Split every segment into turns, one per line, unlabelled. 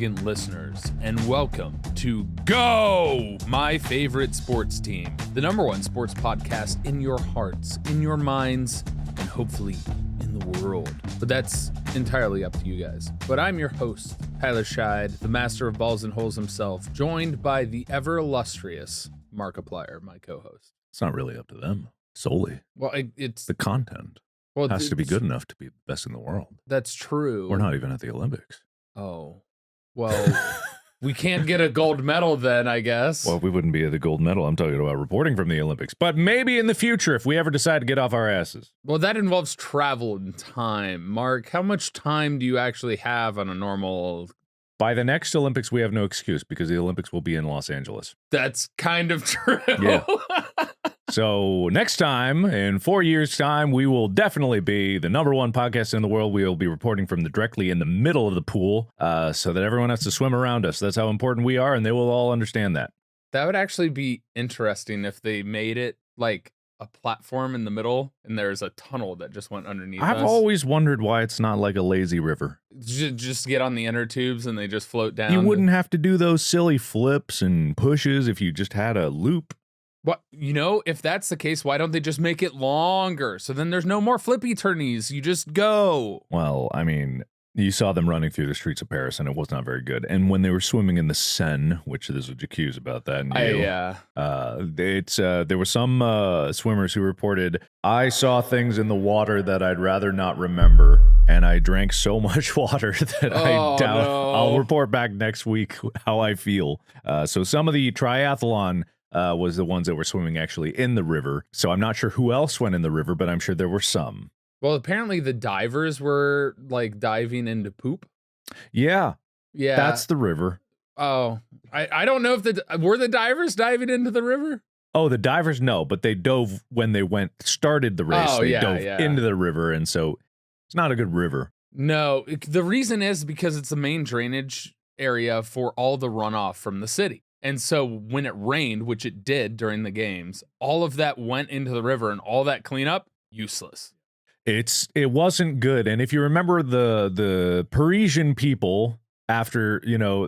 elegant listeners, and welcome to Go, my favorite sports team, the number one sports podcast in your hearts, in your minds, and hopefully in the world. But that's entirely up to you guys. But I'm your host, Tyler Scheid, the master of balls and holes himself, joined by the ever illustrious Markiplier, my co-host.
It's not really up to them solely.
Well, it's
the content. Well, it has to be good enough to be the best in the world.
That's true.
We're not even at the Olympics.
Oh, well, we can't get a gold medal then, I guess.
Well, we wouldn't be at the gold medal. I'm talking about reporting from the Olympics. But maybe in the future, if we ever decide to get off our asses.
Well, that involves travel and time. Mark, how much time do you actually have on a normal...
By the next Olympics, we have no excuse because the Olympics will be in Los Angeles.
That's kind of true.
Yeah. So next time, in 4 years' time, we will definitely be the number one podcast in the world. We will be reporting from directly in the middle of the pool so that everyone has to swim around us. That's how important we are, and they will all understand that.
That would actually be interesting if they made it like a platform in the middle and there's a tunnel that just went underneath
I've always wondered why it's not like a lazy river.
Just get on the inner tubes and they just float down.
You wouldn't have to do those silly flips and pushes if you just had a loop.
What, you know, if that's the case, why don't they just make it longer? So then there's no more flippy turnies. You just go.
Well, I mean, you saw them running through the streets of Paris, and it was not very good. And when they were swimming in the Seine, which there's a accused about that. There were some swimmers who reported, I saw things in the water that I'd rather not remember, and I drank so much water that I doubt I'll report back next week how I feel. So some of the triathlon was the ones that were swimming actually in the river. So I'm not sure who else went in the river, but I'm sure there were some.
Well, apparently the divers were like diving into poop.
Yeah. That's the river.
Oh, I don't know if were the divers diving into the river?
Oh, the divers, no, but they dove when they started the race. They dove into the river, and so it's not a good river.
No, the reason is because it's the main drainage area for all the runoff from the city. And so when it rained, which it did during the games, all of that went into the river and all that cleanup, useless.
It wasn't good. And if you remember the Parisian people, after,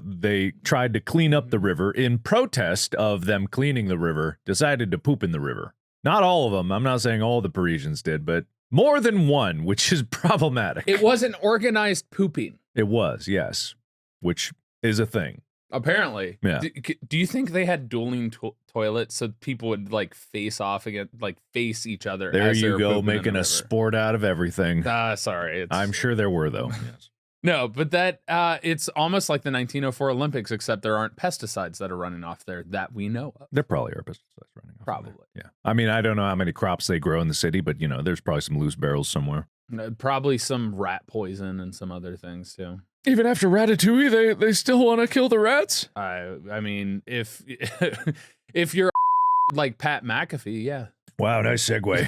they tried to clean up the river in protest of them cleaning the river, decided to poop in the river. Not all of them. I'm not saying all the Parisians did, but more than one, which is problematic.
It wasn't organized pooping.
It was, yes, which is a thing.
Apparently.
Yeah.
Do you think they had dueling toilets so people would like face off against, like face each other?
There you go, making a sport out of everything.
Sorry.
I'm sure there were, though. Yes.
No, but that it's almost like the 1904 Olympics, except there aren't pesticides that are running off there that we know of.
There probably are pesticides running off.
Probably.
Yeah. I mean, I don't know how many crops they grow in the city, but, there's probably some loose barrels somewhere.
Probably some rat poison and some other things, too.
Even after Ratatouille, they still want to kill the rats?
I mean, if you're like Pat McAfee, yeah.
Wow, nice segue.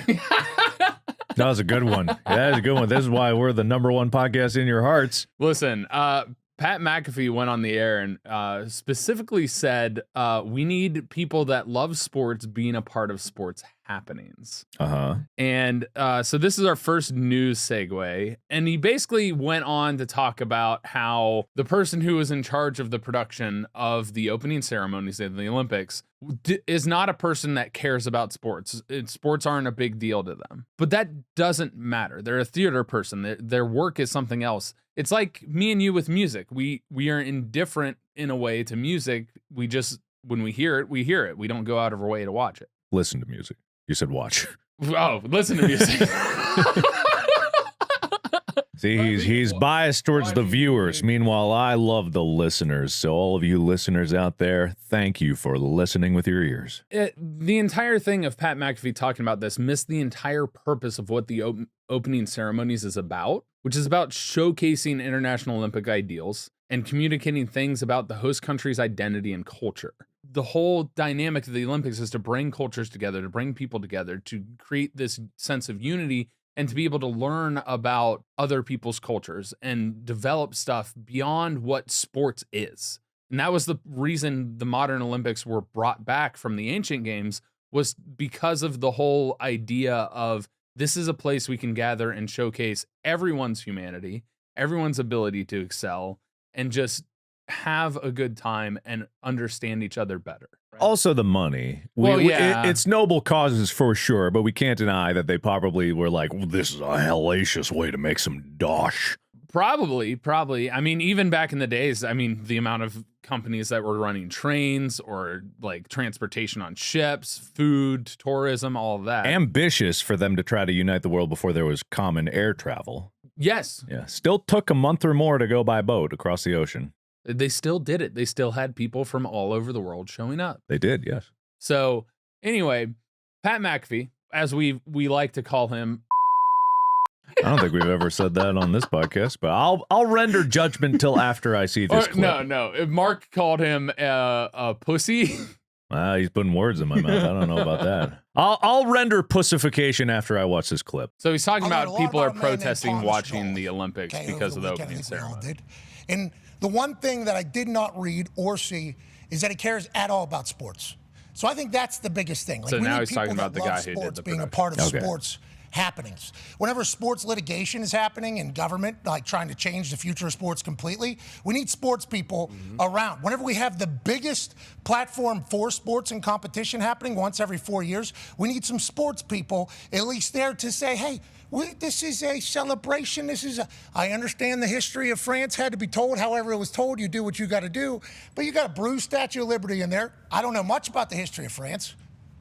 That was a good one. Yeah, that was a good one. This is why we're the number one podcast in your hearts.
Listen, Pat McAfee went on the air and specifically said, we need people that love sports being a part of sports happenings.
Uh-huh.
And so this is our first news segue. And he basically went on to talk about how the person who was in charge of the production of the opening ceremonies of the Olympics is not a person that cares about sports. Sports aren't a big deal to them. But that doesn't matter. They're a theater person. Their work is something else. It's like me and you with music. We are indifferent in a way to music. We just, when we hear it, we hear it. We don't go out of our way to watch it.
Listen to music. You said watch.
Oh, listen to music.
See, he's biased towards the viewers. Meanwhile, I love the listeners. So all of you listeners out there, thank you for listening with your ears.
The entire thing of Pat McAfee talking about this missed the entire purpose of what the opening ceremonies is about, which is about showcasing international Olympic ideals and communicating things about the host country's identity and culture. The whole dynamic of the Olympics is to bring cultures together, to bring people together, to create this sense of unity and to be able to learn about other people's cultures and develop stuff beyond what sports is. And that was the reason the modern Olympics were brought back from the ancient games, was because of the whole idea of this is a place we can gather and showcase everyone's humanity, everyone's ability to excel, and just have a good time and understand each other better. Right?
Also the money. It's noble causes for sure, but we can't deny that they probably were like, well, this is a hellacious way to make some dosh.
Probably. I mean, even back in the days, I mean, the amount of companies that were running trains or like transportation on ships, food, tourism, all of that.
Ambitious for them to try to unite the world before there was common air travel.
Yes.
Yeah. Still took a month or more to go by boat across the ocean.
They still did it. They still had people from all over the world showing up.
They did, yes.
So anyway, Pat McAfee, as we like to call him.
I don't think we've ever said that on this podcast, but I'll render judgment till after I see this clip.
No. If Mark called him a pussy.
He's putting words in my mouth. I don't know about that. I'll render pussification after I watch this clip.
So he's talking about people are protesting watching the Olympics because of the opening ceremony.
And the one thing that I did not read or see is that he cares at all about sports. So I think that's the biggest thing. Like,
so now he's talking about the guy who did the
being a part of sports happenings. Whenever sports litigation is happening and government like trying to change the future of sports completely, we need sports people around. Whenever we have the biggest platform for sports and competition happening once every 4 years, we need some sports people at least there to say, hey, this is a celebration. I understand the history of France had to be told. However, it was told, you do what you got to do. But you got a bruised Statue of Liberty in there. I don't know much about the history of France.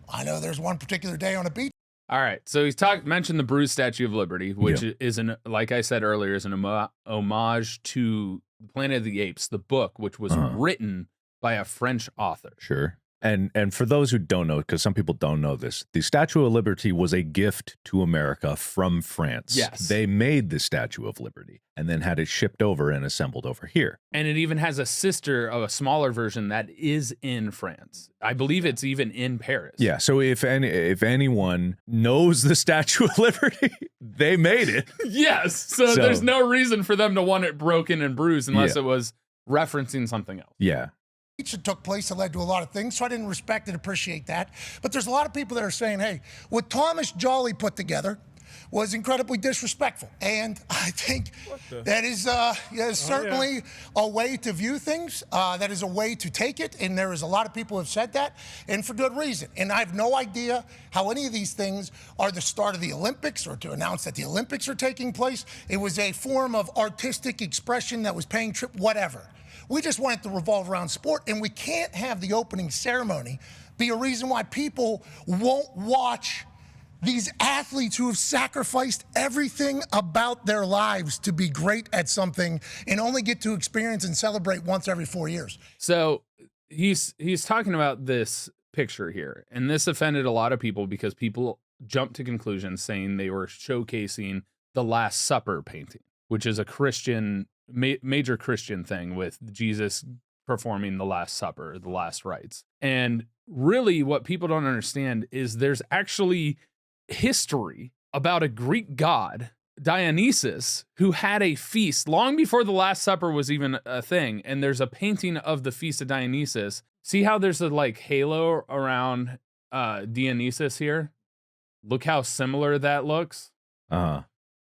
I know there's one particular day on a beach.
All right, so he's mentioned the bruised Statue of Liberty, which is like I said earlier, is an homage to Planet of the Apes, the book, which was written by a French author.
Sure. And for those who don't know, because some people don't know this, the Statue of Liberty was a gift to America from France.
Yes.
They made the Statue of Liberty and then had it shipped over and assembled over here.
And it even has a sister of a smaller version that is in France. I believe it's even in Paris.
Yeah, so if anyone knows the Statue of Liberty, they made it.
Yes, so there's no reason for them to want it broken and bruised unless it was referencing something else.
Yeah.
That took place that led to a lot of things, so I didn't respect and appreciate that. But there's a lot of people that are saying, hey, what Thomas Jolly put together was incredibly disrespectful. And I think that is certainly a way to view things. That is a way to take it. And there is a lot of people who have said that, and for good reason. And I have no idea how any of these things are the start of the Olympics or to announce that the Olympics are taking place. It was a form of artistic expression that was paying tribute, whatever. We just want it to revolve around sport, and we can't have the opening ceremony be a reason why people won't watch these athletes who have sacrificed everything about their lives to be great at something and only get to experience and celebrate once every 4 years.
So he's talking about this picture here, and this offended a lot of people because people jumped to conclusions saying they were showcasing the Last Supper painting, which is a Christian major Christian thing with Jesus performing the Last Supper, the last rites. And really what people don't understand is there's actually history about a Greek god, Dionysus, who had a feast long before the Last Supper was even a thing. And there's a painting of the Feast of Dionysus. See how there's a like halo around Dionysus here? Look how similar that looks.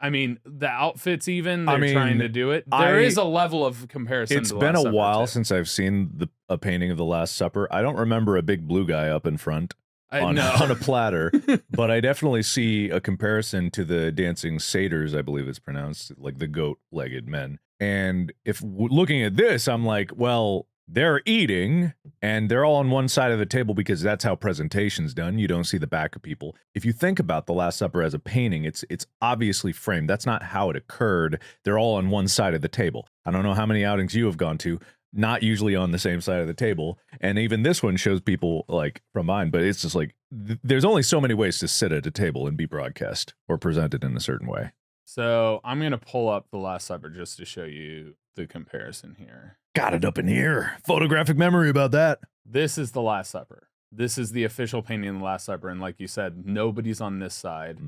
I mean, the outfits even, they're trying to do it. There is a level of comparison.
It's been a while since I've seen a painting of the Last Supper. I don't remember a big blue guy up in front on a platter, but I definitely see a comparison to the dancing satyrs, I believe it's pronounced, like the goat-legged men. And if looking at this, I'm like, well, they're eating and they're all on one side of the table because that's how presentation's done. You don't see the back of people. If you think about the Last Supper as a painting, it's obviously framed. That's not how it occurred. They're all on one side of the table. I don't know how many outings you have gone to, not usually on the same side of the table. And even this one shows people like from mine, but it's just like, there's only so many ways to sit at a table and be broadcast or presented in a certain way.
So I'm going to pull up the Last Supper just to show you the comparison here.
Got it up in here. Photographic memory about that.
This is the Last Supper. This is the official painting of the Last Supper. And like you said, nobody's on this side.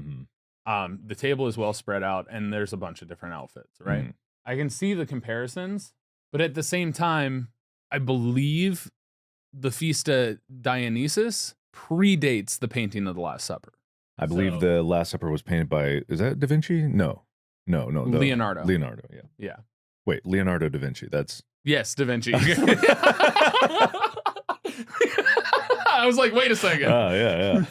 The table is well spread out and there's a bunch of different outfits, right? I can see the comparisons, but at the same time, I believe the Feast of Dionysus predates the painting of the Last Supper.
I believe the Last Supper was painted by, is that Da Vinci? No.
Leonardo.
Leonardo, yeah.
Yeah.
Wait, Leonardo da Vinci. That's
Yes, Da Vinci. I was like, wait a second.
Oh,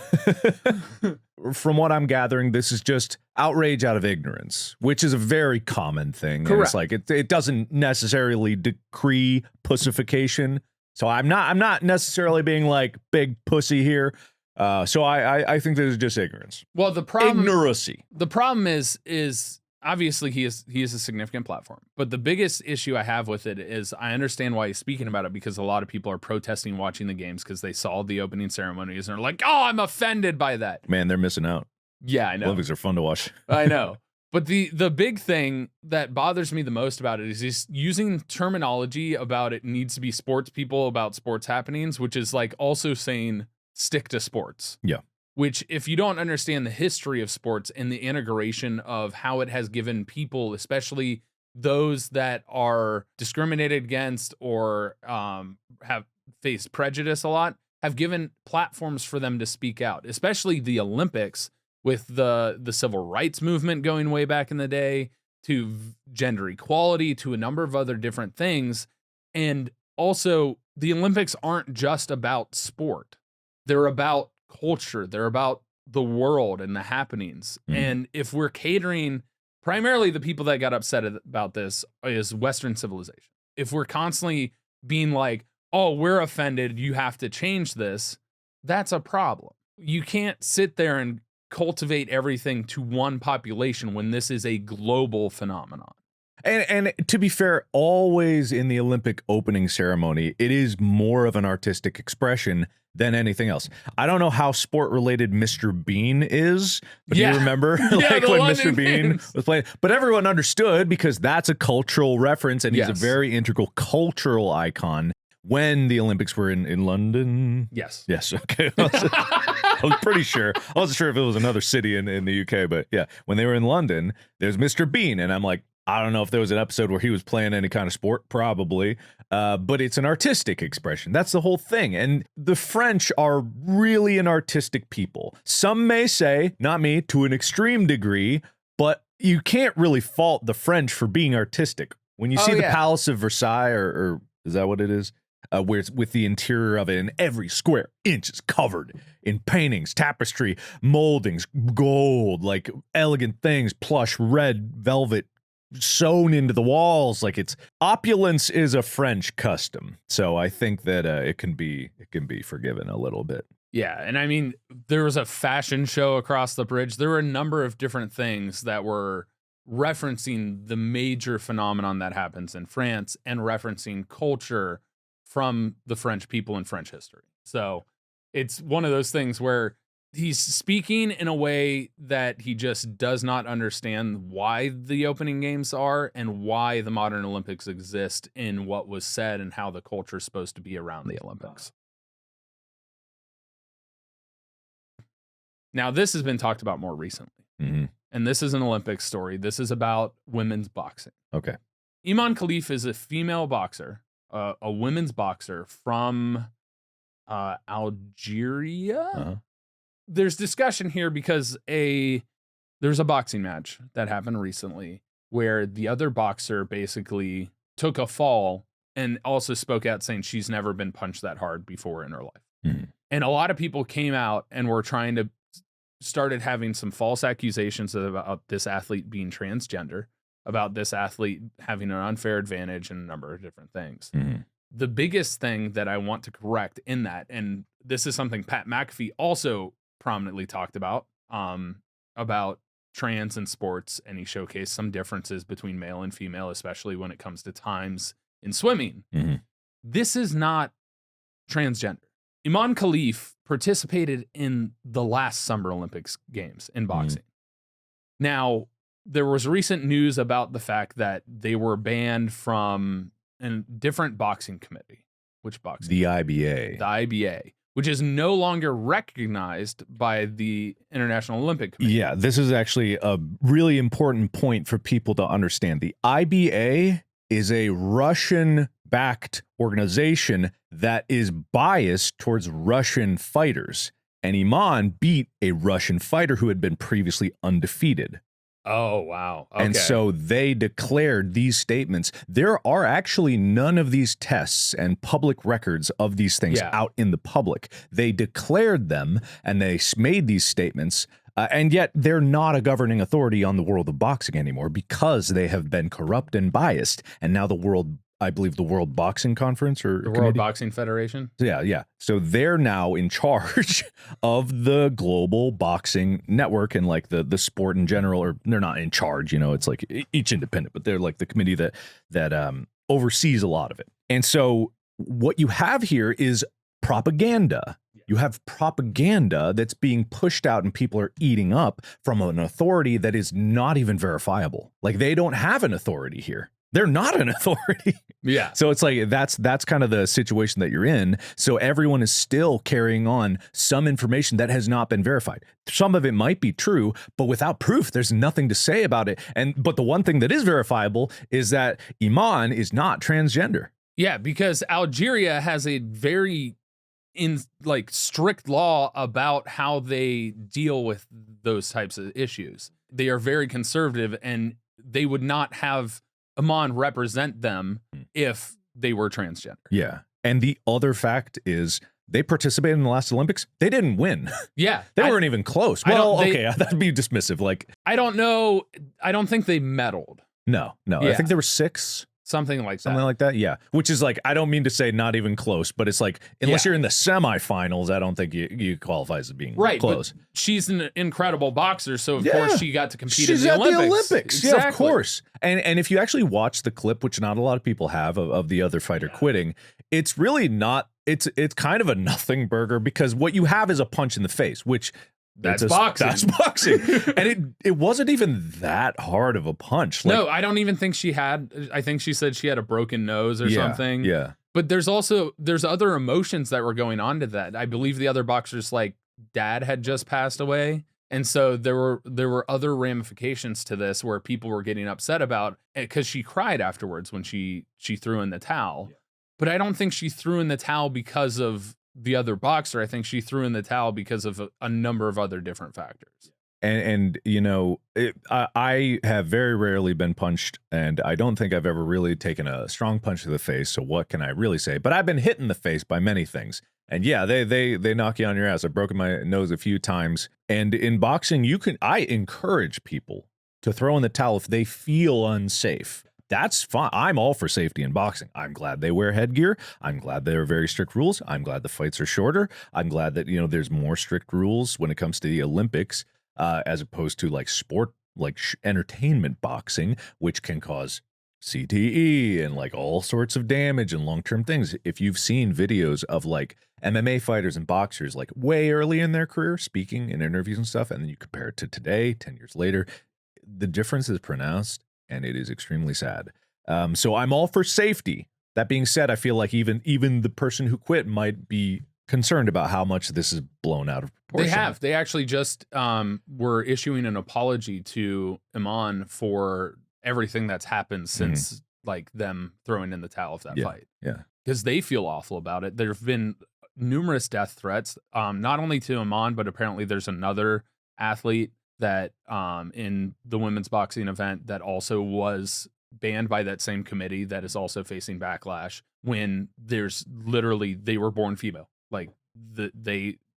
yeah. From what I'm gathering, this is just outrage out of ignorance, which is a very common thing.
Correct.
And it's like it doesn't necessarily decree pussification. So I'm not necessarily being like big pussy here. So I think this is just ignorance.
Well, the problem is obviously he is a significant platform, but the biggest issue I have with it is I understand why he's speaking about it, because a lot of people are protesting watching the games because they saw the opening ceremonies and are like, oh, I'm offended by that.
Man, they're missing out.
Yeah, I know.
Olympics are fun to watch.
I know. But the big thing that bothers me the most about it is he's using terminology about it needs to be sports people about sports happenings, which is like also saying stick to sports.
Yeah.
Which, if you don't understand the history of sports and the integration of how it has given people, especially those that are discriminated against or have faced prejudice a lot, have given platforms for them to speak out, especially the Olympics with the civil rights movement going way back in the day, to gender equality, to a number of other different things. And also, the Olympics aren't just about sport. They're about culture. They're about the world and the happenings. And if we're catering, primarily the people that got upset about this is Western civilization. If we're constantly being like, oh, we're offended, you have to change this, that's a problem. You can't sit there and cultivate everything to one population when this is a global phenomenon.
And to be fair, always in the Olympic opening ceremony, it is more of an artistic expression than anything else. I don't know how sport-related Mr. Bean is, but do you remember like when Mr. Bean was playing? But everyone understood because that's a cultural reference, and he's a very integral cultural icon. When the Olympics were in London?
Yes.
Yes, okay. I was pretty sure. I wasn't sure if it was another city in the UK, but yeah, when they were in London, there's Mr. Bean, and I'm like, I don't know if there was an episode where he was playing any kind of sport, probably, but it's an artistic expression. That's the whole thing. And the French are really an artistic people. Some may say, not me, to an extreme degree, but you can't really fault the French for being artistic. When you see the Palace of Versailles, or is that what it is? Where it's with the interior of it, and every square inch is covered in paintings, tapestry, moldings, gold, like elegant things, plush red velvet sewn into the walls. Like, it's opulence is a French custom, so I think that it can be forgiven a little bit.
Yeah, and I mean, there was a fashion show across the bridge. There were a number of different things that were referencing the major phenomenon that happens in France and referencing culture from the French people in French history. So it's one of those things where he's speaking in a way that he just does not understand why the opening games are and why the modern Olympics exist in what was said and how the culture is supposed to be around the Olympics. Now, this has been talked about more recently. And this is an Olympic story. This is about women's boxing.
Okay.
Iman Khalif is a female boxer, a women's boxer from Algeria. There's discussion here because there's a boxing match that happened recently where the other boxer basically took a fall and also spoke out saying she's never been punched that hard before in her life. And a lot of people came out and were trying to started having some false accusations about this athlete being transgender, about this athlete having an unfair advantage and a number of different things. The biggest thing that I want to correct in that, and this is something Pat McAfee also prominently talked about trans and sports, and he showcased some differences between male and female, especially when it comes to times in swimming. This is not transgender. Iman Khalif participated in the last Summer Olympics games in boxing. Now, there was recent news about the fact that they were banned from a different boxing committee. Which boxing?
The IBA.
The IBA, which is no longer recognized by the International Olympic Committee.
Yeah, this is actually a really important point for people to understand. The IBA is a Russian-backed organization that is biased towards Russian fighters. And Iman beat a Russian fighter who had been previously undefeated.
Oh, wow. Okay.
And so they declared these statements. There are actually none of these tests and public records of these things out in the public. They declared them and they made these statements. And yet they're not a governing authority on the world of boxing anymore because they have been corrupt and biased. And now I believe the World Boxing Conference or
the World Boxing Federation.
Yeah. So they're now in charge of the global boxing network and like the sport in general, or they're not in charge, it's like each independent, but they're like the committee that oversees a lot of it. And so what you have here is propaganda. You have propaganda that's being pushed out and people are eating up from an authority that is not even verifiable. Like they don't have an authority here. They're not an authority.
Yeah.
So it's like that's kind of the situation that you're in. So everyone is still carrying on some information that has not been verified. Some of it might be true, but without proof, there's nothing to say about it. But the one thing that is verifiable is that Iman is not transgender.
Yeah, because Algeria has a very strict law about how they deal with those types of issues. They are very conservative and they would not have Iman represent them if they were transgender.
Yeah. And the other fact is they participated in the last Olympics. They didn't win.
Yeah.
They weren't even close. Well, okay, that'd be dismissive. Like,
I don't know. I don't think they medaled.
No.
Yeah.
I think there were 6.
Something like that.
Something like that, yeah. Which is like, I don't mean to say not even close, but it's like, unless you're in the semifinals, I don't think you qualify as being close.
But she's an incredible boxer, so of course she got to compete in the
Olympics.
Olympics.
The Olympics.
Exactly.
Yeah, of course. And if you actually watch the clip, which not a lot of people have, of the other fighter quitting, it's really not, it's kind of a nothing burger because what you have is a punch in the face, which
That's boxing.
That's boxing. And it wasn't even that hard of a punch.
No, I don't even think she had. I think she said she had a broken nose or something.
Yeah.
But there's other emotions that were going on to that. I believe the other boxers, like dad had just passed away. And so there were other ramifications to this where people were getting upset about it because she cried afterwards when she threw in the towel. Yeah. But I don't think she threw in the towel because of the other boxer. I think she threw in the towel because of a number of other different factors.
And I have very rarely been punched, and I don't think I've ever really taken a strong punch to the face. So what can I really say? But I've been hit in the face by many things. And yeah, they knock you on your ass. I've broken my nose a few times. And in boxing, I encourage people to throw in the towel if they feel unsafe. That's fine. I'm all for safety in boxing. I'm glad they wear headgear. I'm glad there are very strict rules. I'm glad the fights are shorter. I'm glad that, there's more strict rules when it comes to the Olympics, as opposed to like sport, like entertainment boxing, which can cause CTE and like all sorts of damage and long-term things. If you've seen videos of like MMA fighters and boxers like way early in their career speaking in interviews and stuff, and then you compare it to today, 10 years later, the difference is pronounced. And it is extremely sad. So I'm all for safety. That being said, I feel like even the person who quit might be concerned about how much this is blown out of proportion.
They actually just were issuing an apology to Iman for everything that's happened since like them throwing in the towel of that fight.
Yeah.
Because they feel awful about it. There have been numerous death threats, not only to Iman, but apparently there's another athlete that in the women's boxing event that also was banned by that same committee that is also facing backlash when there's literally they were born female. Like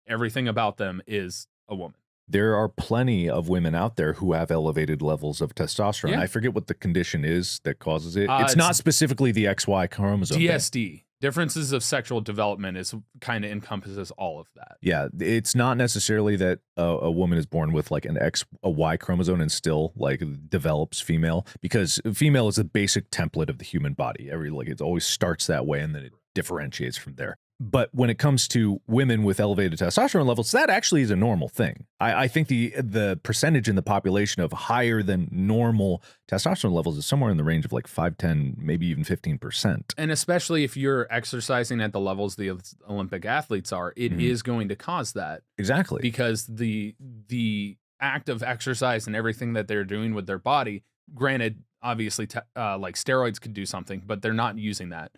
everything about them is a woman.
There are plenty of women out there who have elevated levels of testosterone. I forget what the condition is that causes it. It's not specifically the XY chromosome.
DSD. Differences of sexual development is kind of encompasses all of that.
Yeah, it's not necessarily that a woman is born with like a Y chromosome and still like develops female, because female is the basic template of the human body. It always starts that way and then it differentiates from there. But when it comes to women with elevated testosterone levels, that actually is a normal thing. I think the percentage in the population of higher than normal testosterone levels is somewhere in the range of like 5, 10, maybe even 15%.
And especially if you're exercising at the levels the Olympic athletes are, it is going to cause that.
Exactly.
Because the act of exercise and everything that they're doing with their body, granted, obviously like steroids could do something, but they're not using that.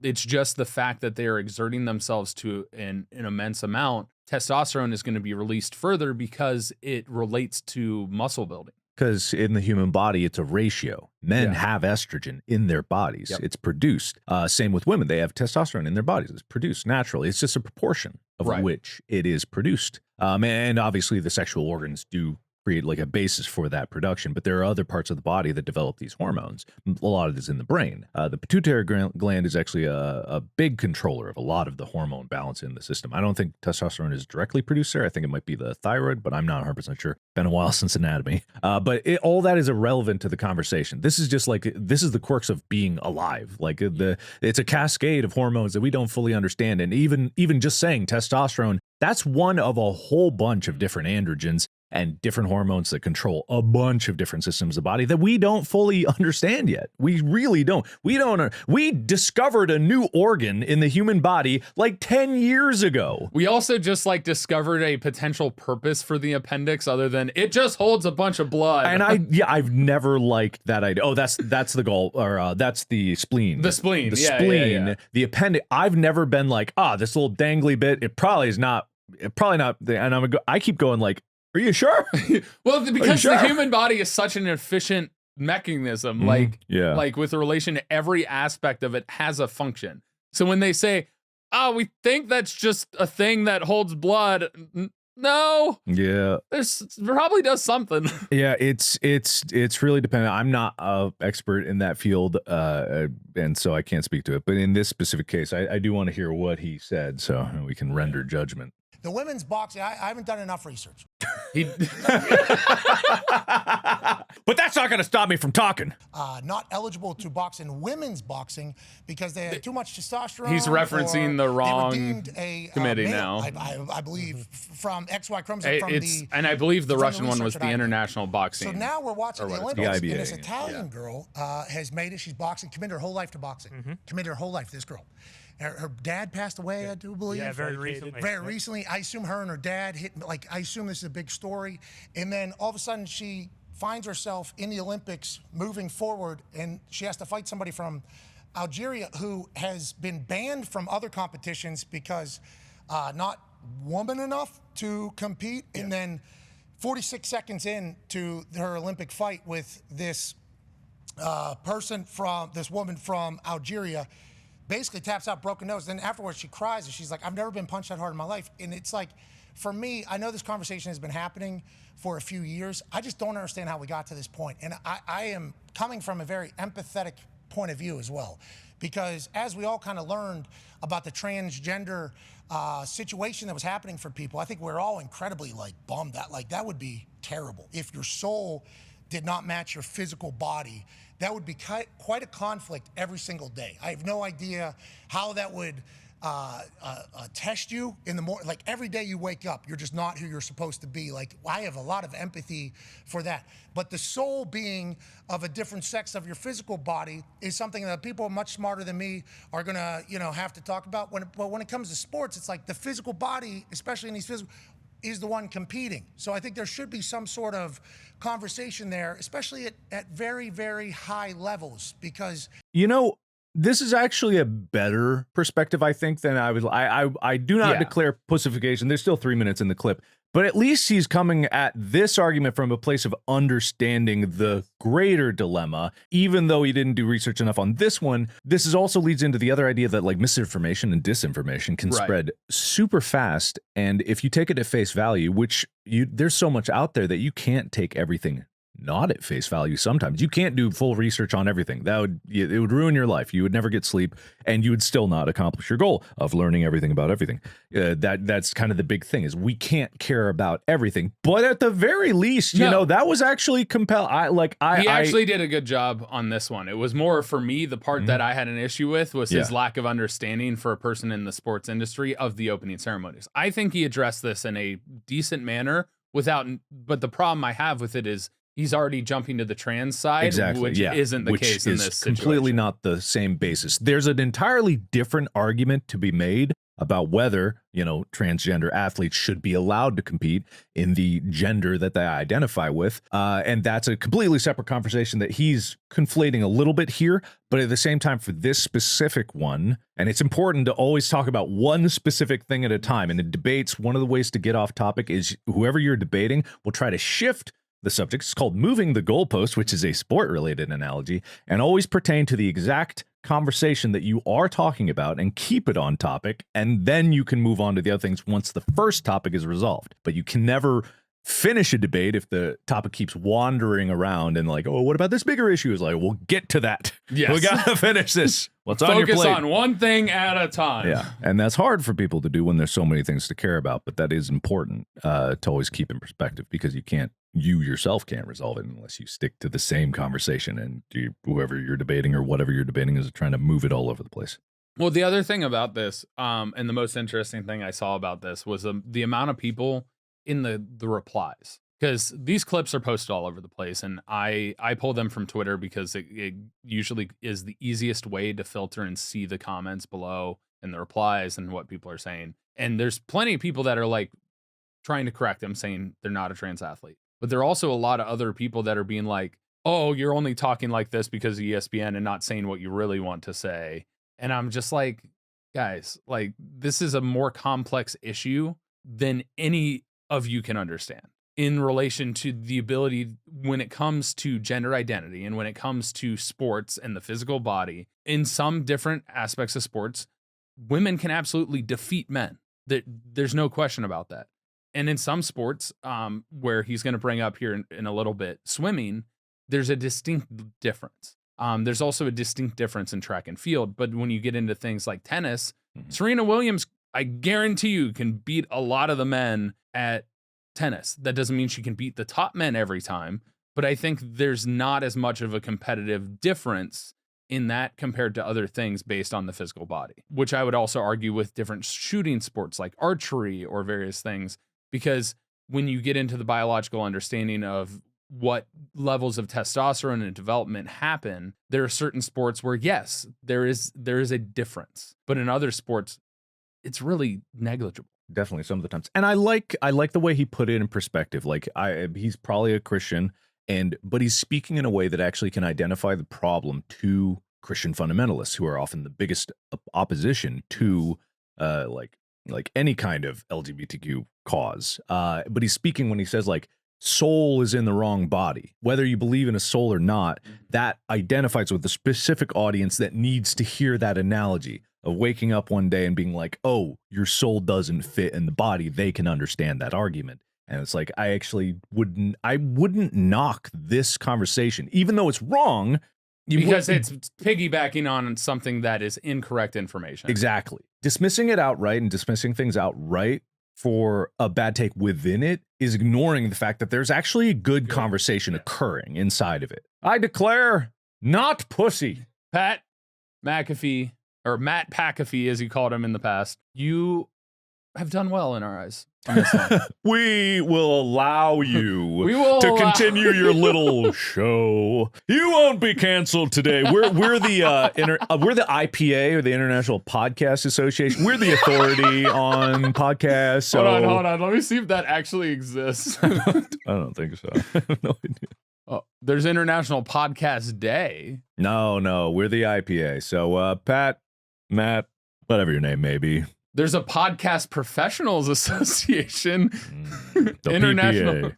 It's just the fact that they are exerting themselves to an immense amount. Testosterone is going to be released further because it relates to muscle building.
because in the human body, it's a ratio. Men have estrogen in their bodies. It's produced. Same with women. They have testosterone in their bodies. It's produced naturally. It's just a proportion of which it is produced. And obviously the sexual organs do create like a basis for that production, but there are other parts of the body that develop these hormones. A lot of it is in the brain. The pituitary gland is actually a big controller of a lot of the hormone balance in the system. I don't think testosterone is directly produced there. I think it might be the thyroid, but I'm not 100% sure. Been a while since anatomy. But all that is irrelevant to the conversation. This is just like, this is the quirks of being alive. Like it's a cascade of hormones that we don't fully understand. And even just saying testosterone, that's one of a whole bunch of different androgens and different hormones that control a bunch of different systems of the body that we don't fully understand yet. We really don't. We discovered a new organ in the human body like 10 years ago.
We also just like discovered a potential purpose for the appendix other than it just holds a bunch of blood.
And I've never liked that idea. Oh, that's the gall, or that's the spleen.
The spleen.
The appendix. I've never been like, this little dangly bit. It probably not. And I keep going like, are you sure?
Well, because the human body is such an efficient mechanism, like with relation to every aspect of it has a function. So when they say, we think that's just a thing that holds blood. No.
Yeah.
It probably does something.
Yeah, it's really dependent. I'm not an expert in that field, and so I can't speak to it. But in this specific case, I do want to hear what he said so we can render judgment.
The women's boxing, I haven't done enough research.
But that's not going to stop me from talking.
Not eligible to box in women's boxing because they had too much testosterone.
He's referencing the wrong committee
male,
now.
I believe from XY chromosome.
And I believe the Russian one was the international boxing.
So now we're watching the Olympics, and this Italian girl has made it. She's boxing, committed her whole life to boxing. Committed her whole life, this girl. Her dad passed away, I do believe.
Yeah, very recently.
Very recently. I assume her and her dad I assume this is a big story. And then all of a sudden she finds herself in the Olympics moving forward, and she has to fight somebody from Algeria who has been banned from other competitions because not woman enough to compete. Yeah. And then 46 seconds into her Olympic fight with this woman from Algeria, basically taps out, broken nose. Then afterwards she cries and she's like, I've never been punched that hard in my life. And it's like, for me, I know this conversation has been happening for a few years. I just don't understand how we got to this point. And I am coming from a very empathetic point of view as well. Because as we all kind of learned about the transgender situation that was happening for people, I think we're all incredibly bummed that would be terrible. If your soul did not match your physical body, that would be quite a conflict every single day. I have no idea how that would test you in the morning. Like every day you wake up, you're just not who you're supposed to be. Like I have a lot of empathy for that. But the soul being of a different sex of your physical body is something that people much smarter than me are gonna, have to talk about. But when it comes to sports, it's like the physical body, especially in these physical, is the one competing. So I think there should be some sort of conversation there, especially at very, very high levels, because
this is actually a better perspective, I think, than I do not declare pussification. There's still 3 minutes in the clip, but at least he's coming at this argument from a place of understanding the greater dilemma, even though he didn't do research enough on this one. This is also leads into the other idea that misinformation and disinformation can spread super fast. And if you take it at face value, which there's so much out there that you can't take everything not at face value. Sometimes you can't do full research on everything. It would ruin your life. You would never get sleep, and you would still not accomplish your goal of learning everything about everything. That's kind of the big thing, is we can't care about everything. But at the very least, that was actually compelling. He
actually did a good job on this one. It was more for me, the part that I had an issue with was his lack of understanding for a person in the sports industry of the opening ceremonies. I think he addressed this in a decent manner but the problem I have with it is he's already jumping to the trans side, which isn't the case in this situation.
Completely not the same basis. There's an entirely different argument to be made about whether, transgender athletes should be allowed to compete in the gender that they identify with. And that's a completely separate conversation that he's conflating a little bit here. But at the same time, for this specific one, and it's important to always talk about one specific thing at a time. And in debates, one of the ways to get off topic is whoever you're debating will try to shift The subject is called moving the goalpost, which is a sport-related analogy, and always pertain to the exact conversation that you are talking about and keep it on topic, and then you can move on to the other things once the first topic is resolved. But you can never finish a debate if the topic keeps wandering around and like, oh, what about this bigger issue? Is like, we'll get to that.
Yes.
We gotta finish this. What's on your plate?
Focus on one thing at a time.
Yeah, and that's hard for people to do when there's so many things to care about, but that is important to always keep in perspective, because you yourself can't resolve it unless you stick to the same conversation, and whoever you're debating or whatever you're debating is trying to move it all over the place.
Well, the other thing about this, and the most interesting thing I saw about this was the amount of people in the replies, because these clips are posted all over the place, and I pull them from Twitter because it usually is the easiest way to filter and see the comments below and the replies and what people are saying. And there's plenty of people that are like trying to correct them, saying they're not a trans athlete. But there are also a lot of other people that are being like, oh, you're only talking like this because of ESPN and not saying what you really want to say. And I'm just like, guys, like, this is a more complex issue than any of you can understand in relation to the ability when it comes to gender identity and when it comes to sports and the physical body. In some different aspects of sports, women can absolutely defeat men. There's no question about that. And in some sports, where he's going to bring up here in a little bit, swimming, there's a distinct difference. There's also a distinct difference in track and field. But when you get into things like tennis, Serena Williams, I guarantee you, can beat a lot of the men at tennis. That doesn't mean she can beat the top men every time, but I think there's not as much of a competitive difference in that compared to other things based on the physical body, which I would also argue with different shooting sports like archery or various things, because when you get into the biological understanding of what levels of testosterone and development happen, there are certain sports where, yes, there is a difference, but in other sports, it's really negligible.
Definitely some of the times. And I like the way he put it in perspective. Like, he's probably a Christian, but he's speaking in a way that actually can identify the problem to Christian fundamentalists, who are often the biggest opposition to like any kind of LGBTQ cause. But he's speaking when he says, like, soul is in the wrong body. Whether you believe in a soul or not, that identifies with the specific audience that needs to hear that analogy of waking up one day and being like, oh, your soul doesn't fit in the body. They can understand that argument. And it's like, I wouldn't knock this conversation, even though it's wrong.
Because it's piggybacking on something that is incorrect information.
Exactly. Dismissing it outright and dismissing things outright for a bad take within it is ignoring the fact that there's actually a good conversation occurring inside of it. I declare not pussy.
Pat McAfee, or Matt Pacafee, as you called him in the past, you have done well in our eyes on this one.
We will allow you to continue your little show. You won't be canceled today. We're the IPA, or the International Podcast Association. We're the authority on podcasts. So.
Hold on. Let me see if that actually exists.
I don't think so. I have no idea.
Oh, there's International Podcast Day.
No, we're the IPA. So Pat, Matt, whatever your name may be.
There's a Podcast Professionals Association.
The
International.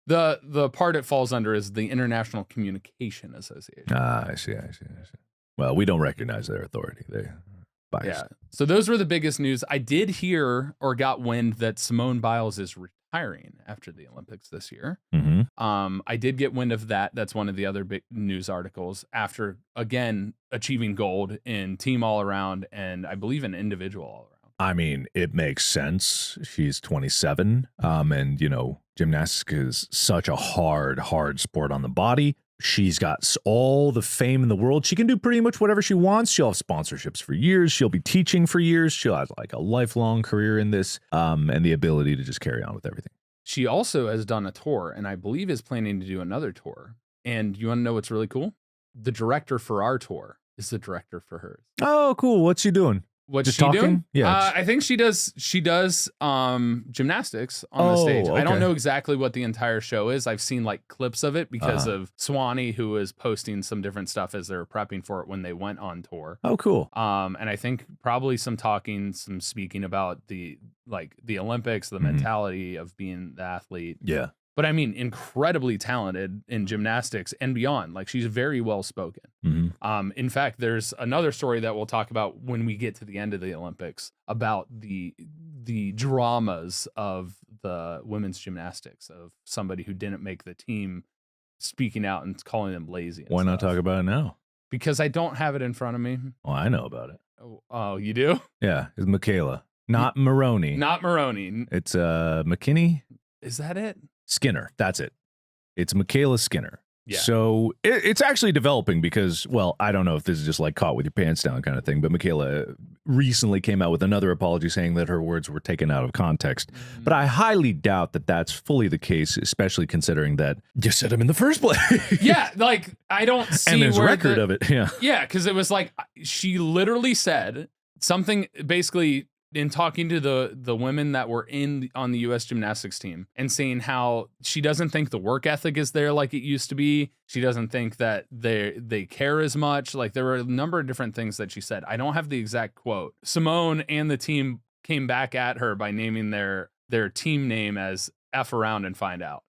PPA.
The part it falls under is the International Communication Association.
I see. Well, we don't recognize their authority. They're biased.
Yeah. So those were the biggest news. I did hear or got wind that Simone Biles is retiring after the Olympics this year.
Mm-hmm.
I did get wind of that. That's one of the other big news articles after, again, achieving gold in team all around and I believe in individual all around.
I mean, it makes sense. She's 27. And, gymnastics is such a hard sport on the body. She's got all the fame in the world. She can do pretty much whatever she wants. She'll have sponsorships for years. She'll be teaching for years. She'll have like a lifelong career in this, and the ability to just carry on with everything.
She also has done a tour, and I believe is planning to do another tour. And you want to know what's really cool? The director for our tour is the director for hers.
Oh, cool. What's she doing?
What's
just
she
talking?
doing?
Yeah.
I think she does gymnastics on the stage.
Okay.
I don't know exactly what the entire show is. I've seen like clips of it because of Swanee, who was posting some different stuff as they were prepping for it when they went on tour.
Oh, cool.
And I think probably some speaking about the Olympics, the mentality of being the athlete.
Yeah.
but I mean, incredibly talented in gymnastics and beyond. Like, she's very well spoken.
Mm-hmm.
In fact, there's another story that we'll talk about when we get to the end of the Olympics about the dramas of the women's gymnastics, of somebody who didn't make the team speaking out and calling them lazy. And
Why not
stuff.
talk about it now?
Because I don't have it in front of me.
Well, I know about it.
Oh, you do?
Yeah, it's Michaela, not Maroney.
Not Maroney.
It's McKinney.
Is that it?
Skinner. That's it. It's Michaela Skinner.
Yeah.
So it's actually developing because, well, I don't know if this is just like caught with your pants down kind of thing, but Michaela recently came out with another apology saying that her words were taken out of context. But I highly doubt that that's fully the case, especially considering that you said him in the first place.
Yeah, like, I don't see
and there's
where
record of it. Yeah.
Yeah, because it was like she literally said something basically in talking to the women that were on the U.S. gymnastics team and saying how she doesn't think the work ethic is there like it used to be. She doesn't think that they care as much. Like, there were a number of different things that she said. I don't have the exact quote. Simone and the team came back at her by naming their team name as F Around and Find Out.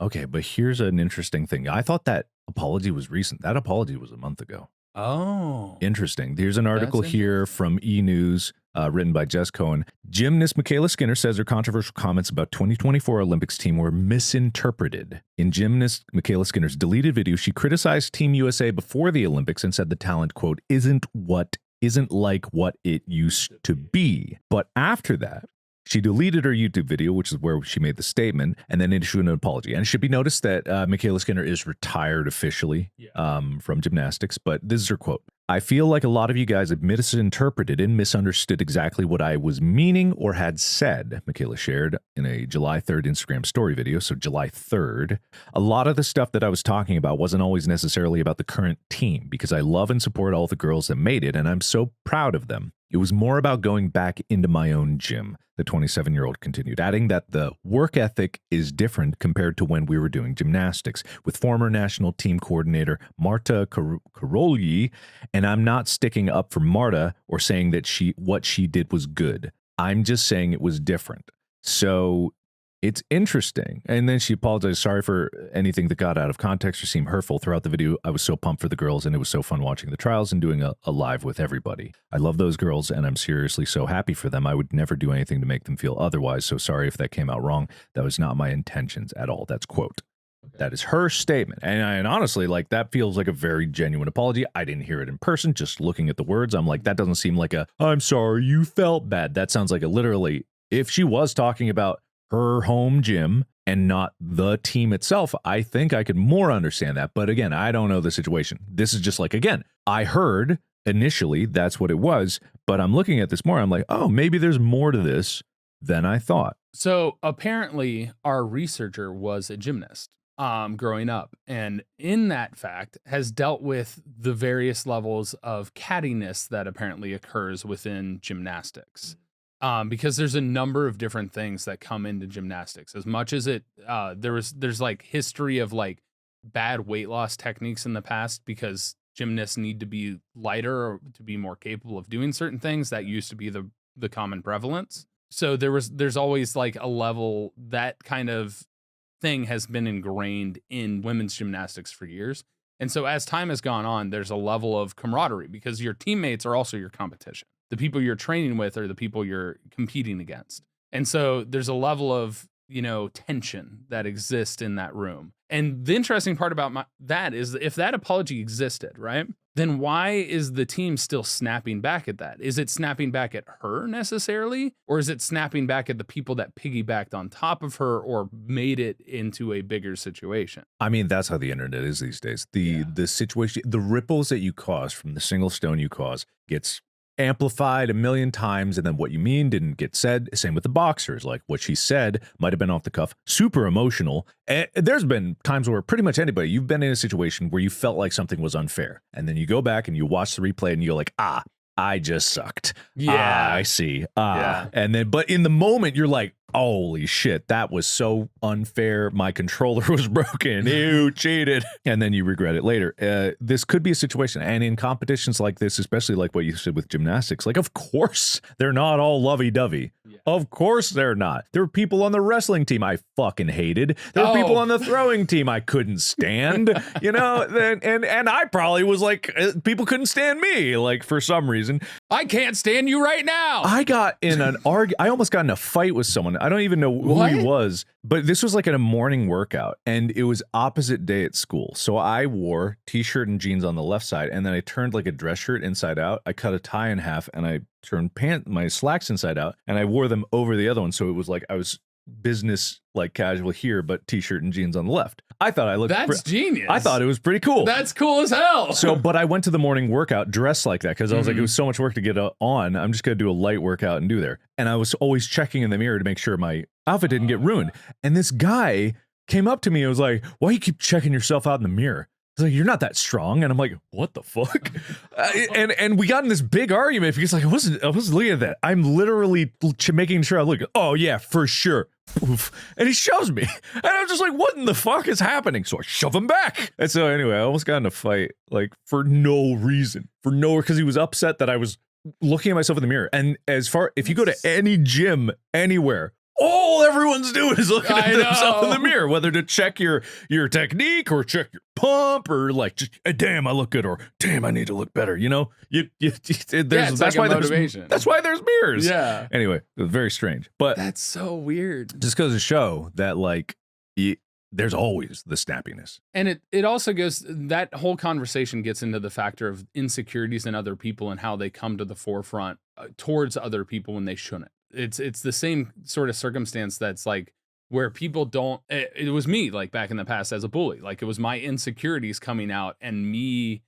Okay, but here's an interesting thing. I thought that apology was recent. That apology was a month ago.
Oh.
Interesting. There's an article here from E! News written by Jess Cohen. Gymnast Michaela Skinner says her controversial comments about 2024 Olympics team were misinterpreted. In gymnast Michaela Skinner's deleted video, she criticized Team USA before the Olympics and said the talent, quote, isn't like what it used to be. But after that, she deleted her YouTube video, which is where she made the statement, and then issued an apology. And it should be noticed that Michaela Skinner is retired officially from gymnastics, but this is her quote. I feel like a lot of you guys have misinterpreted and misunderstood exactly what I was meaning or had said, Michaela shared in a July 3rd Instagram story video, so July 3rd. A lot of the stuff that I was talking about wasn't always necessarily about the current team, because I love and support all the girls that made it, and I'm so proud of them. It was more about going back into my own gym, the 27-year-old continued, adding that the work ethic is different compared to when we were doing gymnastics with former national team coordinator Marta Karolyi, and I'm not sticking up for Marta or saying that what she did was good. I'm just saying it was different. So it's interesting. And then she apologized. Sorry for anything that got out of context or seemed hurtful. Throughout the video, I was so pumped for the girls, and it was so fun watching the trials and doing a live with everybody. I love those girls, and I'm seriously so happy for them. I would never do anything to make them feel otherwise, so sorry if that came out wrong. That was not my intentions at all. That's quote. Okay. That is her statement. And honestly, like, that feels like a very genuine apology. I didn't hear it in person. Just looking at the words, I'm like, that doesn't seem like I'm sorry you felt bad. That sounds like literally, if she was talking about her home gym and not the team itself, I think I could more understand that. But again, I don't know the situation. This is just like, again, I heard initially that's what it was, but I'm looking at this more. I'm like, oh, maybe there's more to this than I thought.
So apparently our researcher was a gymnast growing up, and in that fact has dealt with the various levels of cattiness that apparently occurs within gymnastics. Because there's a number of different things that come into gymnastics. As much as there's like history of like bad weight loss techniques in the past because gymnasts need to be lighter or to be more capable of doing certain things. That used to be the common prevalence. So there's always like a level, that kind of thing has been ingrained in women's gymnastics for years. And so as time has gone on, there's a level of camaraderie because your teammates are also your competition. The people you're training with are the people you're competing against. And so there's a level of, tension that exists in that room. And the interesting part about that is if that apology existed, right, then why is the team still snapping back at that? Is it snapping back at her necessarily? Or is it snapping back at the people that piggybacked on top of her or made it into a bigger situation?
I mean, that's how the internet is these days. The situation, the ripples that you cause from the single stone you cause gets amplified a million times, and then what you mean didn't get said. Same with the boxers. Like, what she said might have been off the cuff, super emotional. And there's been times where pretty much anybody, you've been in a situation where you felt like something was unfair, and then you go back and you watch the replay and you're like, I just sucked.
Yeah,
I see. And then, but in the moment, you're like, holy shit, that was so unfair. My controller was broken. You cheated. And then you regret it later. This could be a situation. And in competitions like this, especially like what you said with gymnastics, like, of course, they're not all lovey-dovey.
Yeah.
Of course they're not. There were people on the wrestling team I fucking hated. There were people on the throwing team I couldn't stand, and I probably was like, people couldn't stand me, like, for some reason.
I can't stand you right now.
I got in an I almost got in a fight with someone. I don't even know who he was, but this was like in a morning workout, and it was opposite day at school. So I wore t-shirt and jeans on the left side, and then I turned like a dress shirt inside out. I cut a tie in half, and I turned my slacks inside out, and I wore them over the other one. So it was like I was business, like casual here, but t-shirt and jeans on the left. I thought I looked
That's genius.
I thought it was pretty cool.
That's cool as hell.
So, but I went to the morning workout dressed like that because I was like, it was so much work to get on. I'm just going to do a light workout and do there. And I was always checking in the mirror to make sure my outfit didn't get ruined. And this guy came up to me and was like, why you keep checking yourself out in the mirror? He's like, you're not that strong. And I'm like, what the fuck? And we got in this big argument because like I wasn't looking at that. I'm literally making sure I look. Oh yeah, for sure. Oof. And he shoves me, and I'm just like, what in the fuck is happening? So I shove him back. And so anyway, I almost got in a fight, like for no reason, because he was upset that I was looking at myself in the mirror. And if you go to any gym anywhere, all everyone's doing is looking at themselves in the mirror, whether to check your technique or check your pump or like, just, damn, I look good, or damn, I need to look better. You know, that's
like
why
motivation.
That's why there's mirrors.
Yeah.
Anyway, it was very strange, but
that's so weird.
Just goes to show that like there's always the snappiness.
And it also goes, that whole conversation gets into the factor of insecurities in other people and how they come to the forefront towards other people when they shouldn't. It's the same sort of circumstance that's like where people don't, it was me like back in the past as a bully, like it was my insecurities coming out and me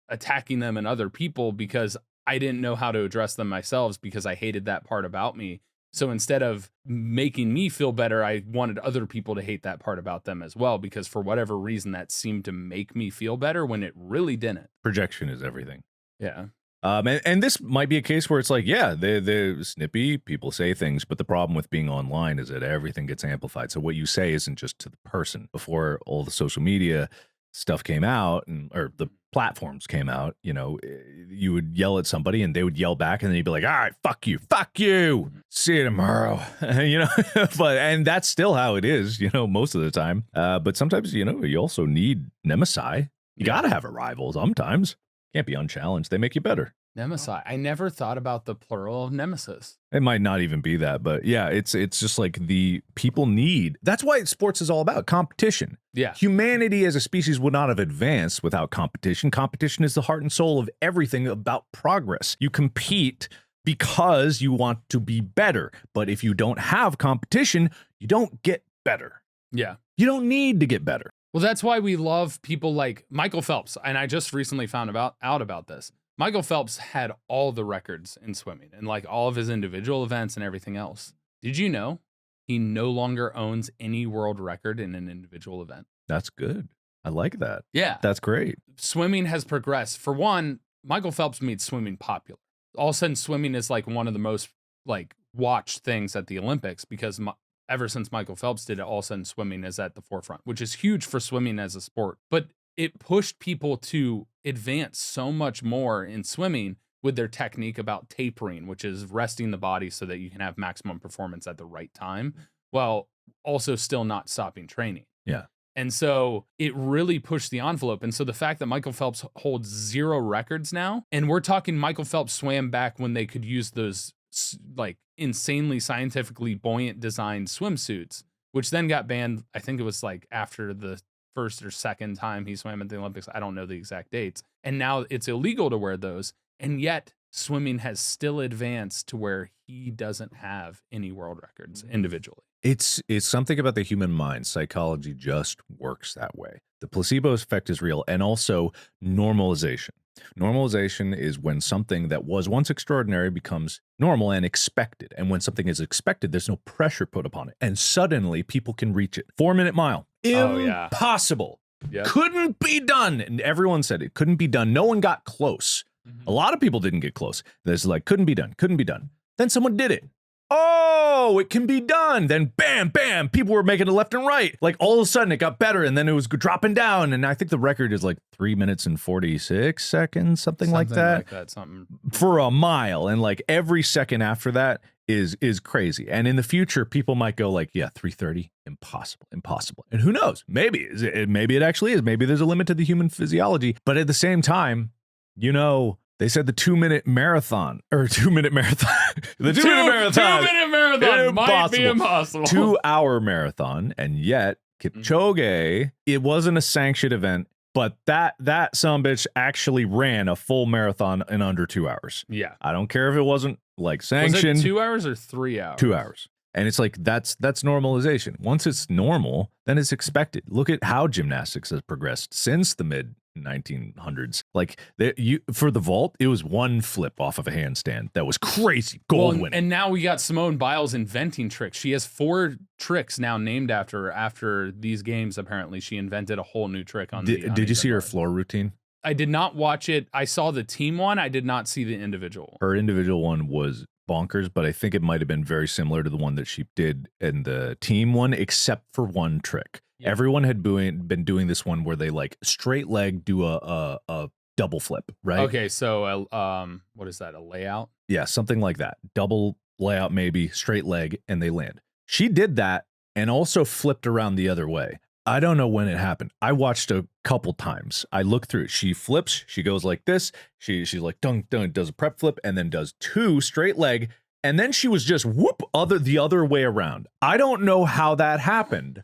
attacking them and other people because I didn't know how to address them myself because I hated that part about me. So instead of making me feel better, I wanted other people to hate that part about them as well, because for whatever reason that seemed to make me feel better when it really didn't.
Projection is everything.
Yeah.
And this might be a case where it's like, yeah, they're snippy, people say things, but the problem with being online is that everything gets amplified. So what you say isn't just to the person. Before all the social media stuff came out, or the platforms came out, you would yell at somebody and they would yell back, and then you'd be like, all right, fuck you, see you tomorrow. And that's still how it is, most of the time. But sometimes, you also need nemesis. You got to have a rival sometimes. Can't be unchallenged. They make you better.
Nemesis. I never thought about the plural of nemesis.
It might not even be that, but yeah, it's just like the people need. That's why sports is all about competition.
Yeah.
Humanity as a species would not have advanced without competition. Competition is the heart and soul of everything about progress. You compete because you want to be better. But if you don't have competition, you don't get better.
Yeah.
You don't need to get better.
Well, that's why we love people like Michael Phelps. And I just recently found out about this. Michael Phelps had all the records in swimming and like all of his individual events and everything else. Did you know he no longer owns any world record in an individual event?
That's good. I like that.
Yeah.
That's great.
Swimming has progressed. For one, Michael Phelps made swimming popular. All of a sudden, swimming is like one of the most like watched things at the Olympics because ever since Michael Phelps did it, all of a sudden swimming is at the forefront, which is huge for swimming as a sport. But it pushed people to advance so much more in swimming with their technique about tapering, which is resting the body so that you can have maximum performance at the right time, while also still not stopping training.
Yeah.
And so it really pushed the envelope. And so the fact that Michael Phelps holds 0 records now, and we're talking Michael Phelps swam back when they could use those like insanely scientifically buoyant designed swimsuits, which then got banned. I think it was like after the first or second time he swam at the Olympics. I don't know the exact dates. And now it's illegal to wear those. And yet swimming has still advanced to where he doesn't have any world records individually.
It's something about the human mind. Psychology just works that way. The placebo effect is real, and also normalization. Normalization is when something that was once extraordinary becomes normal and expected. And when something is expected, there's no pressure put upon it. And suddenly people can reach it. 4-minute mile. Impossible.
Yep.
Couldn't be done. And everyone said it couldn't be done. No one got close. A lot of people didn't get close. There's like, couldn't be done. Then someone did it. Oh, it can be done. Then bam, bam, people were making it left and right. Like all of a sudden it got better, and then it was dropping down. And I think the record is like 3 minutes and 46 seconds, something like that.
Something
for a mile. And like every second after that, is crazy. And in the future, people might go like, yeah, 330, impossible. And who knows? Maybe it actually is. Maybe there's a limit to the human physiology. But at the same time, you know, they said the 2-minute marathon or 2-minute marathon. The 2-minute marathon.
2-minute marathon might be impossible.
2-hour marathon. And yet Kipchoge, it wasn't a sanctioned event, but that sumbitch actually ran a full marathon in under 2 hours.
Yeah.
I don't care if it wasn't like sanctioned.
Was it 2 hours or 3 hours?
2 hours. And it's like, that's normalization. Once it's normal, then it's expected. Look at how gymnastics has progressed since the mid 1900s. Like for the vault, it was one flip off of a handstand that was crazy, gold winning.
And now we got Simone Biles inventing tricks. She has 4 tricks now named after her. After these games, apparently she invented a whole new trick on the.
Did you see her floor routine?
I did not watch it. I saw the team one. I did not see the individual.
Her individual one was bonkers, but I think it might have been very similar to the one that she did in the team one, except for one trick. Yeah. Everyone had been doing this one where they like straight leg do a double flip, right?
Okay, so what is that? A layout?
Yeah, something like that. Double layout, maybe straight leg, and they land. She did that and also flipped around the other way. I don't know when it happened. I watched a couple times. I looked through it. She flips. She goes like this. She's like dunk, does a prep flip, and then does 2 straight leg, and then she was just whoop the other way around. I don't know how that happened.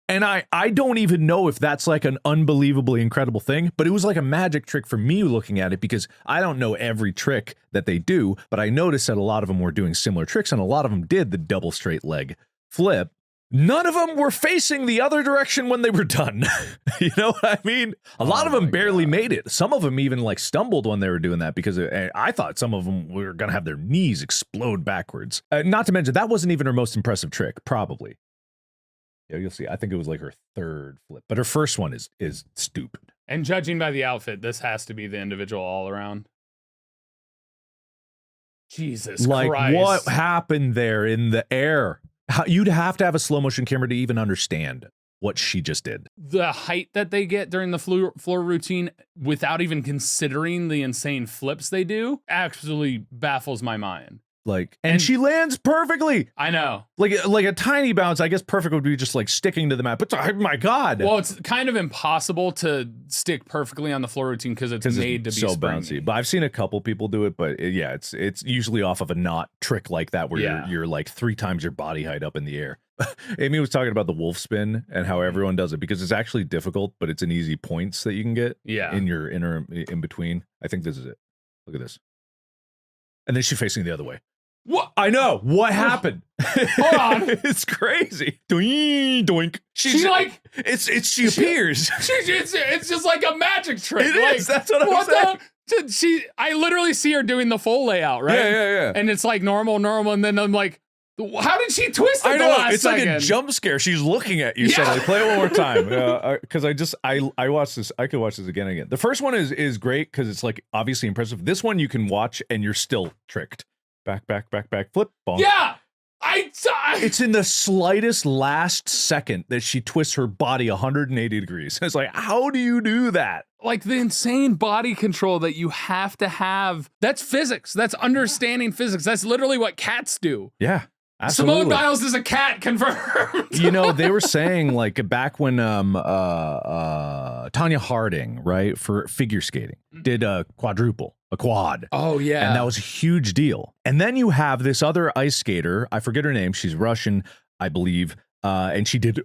And I don't even know if that's like an unbelievably incredible thing, but it was like a magic trick for me looking at it because I don't know every trick that they do, but I noticed that a lot of them were doing similar tricks and a lot of them did the double straight leg flip. None of them were facing the other direction when they were done. You know what I mean? A lot of them barely made it. Some of them even like stumbled when they were doing that because I thought some of them were going to have their knees explode backwards. Not to mention, that wasn't even her most impressive trick, probably. Yeah, you'll see. I think it was like her 3rd flip, but her first one is stupid.
And judging by the outfit, this has to be the individual all around. Jesus
like,
Christ.
What happened there in the air? You'd have to have a slow motion camera to even understand what she just did.
The height that they get during the floor routine without even considering the insane flips they do absolutely baffles my mind.
Like, and she lands perfectly.
I know.
Like a tiny bounce, I guess perfect would be just like sticking to the mat. But oh my God.
Well, it's kind of impossible to stick perfectly on the floor routine because it's made to be
so
springy.
Bouncy. But I've seen a couple people do it, but it's usually off of a knot trick like that where you're like 3 times your body height up in the air. Amy was talking about the wolf spin and how everyone does it because it's actually difficult, but it's an easy points that you can get in your in between. I think this is it. Look at this. And then she's facing the other way. What? I know. What happened?
Hold on.
It's crazy. Doink, doink.
She like
she appears.
It's just like a magic trick.
It is. That's what I'm saying.
I literally see her doing the full layout, right?
Yeah.
And it's like normal, and then I'm like, how did she twist it?
I know.
The last
it's
second?
like a jump scare. She's looking at you suddenly. Play it one more time. Because I watched this. I could watch this again and again. The first one is great because it's like obviously impressive. This one you can watch and you're still tricked. Back, flip, bonk.
Yeah,
it's in the slightest last second that she twists her body 180 degrees. It's like, how do you do that?
Like the insane body control that you have to have. That's physics. That's understanding physics. That's literally what cats do.
Yeah. Absolutely.
Simone Biles is a cat, confirmed.
You know, they were saying like back when Tanya Harding, right, for figure skating, did a quad.
Oh, yeah.
And that was a huge deal. And then you have this other ice skater, I forget her name, she's Russian, I believe, and she did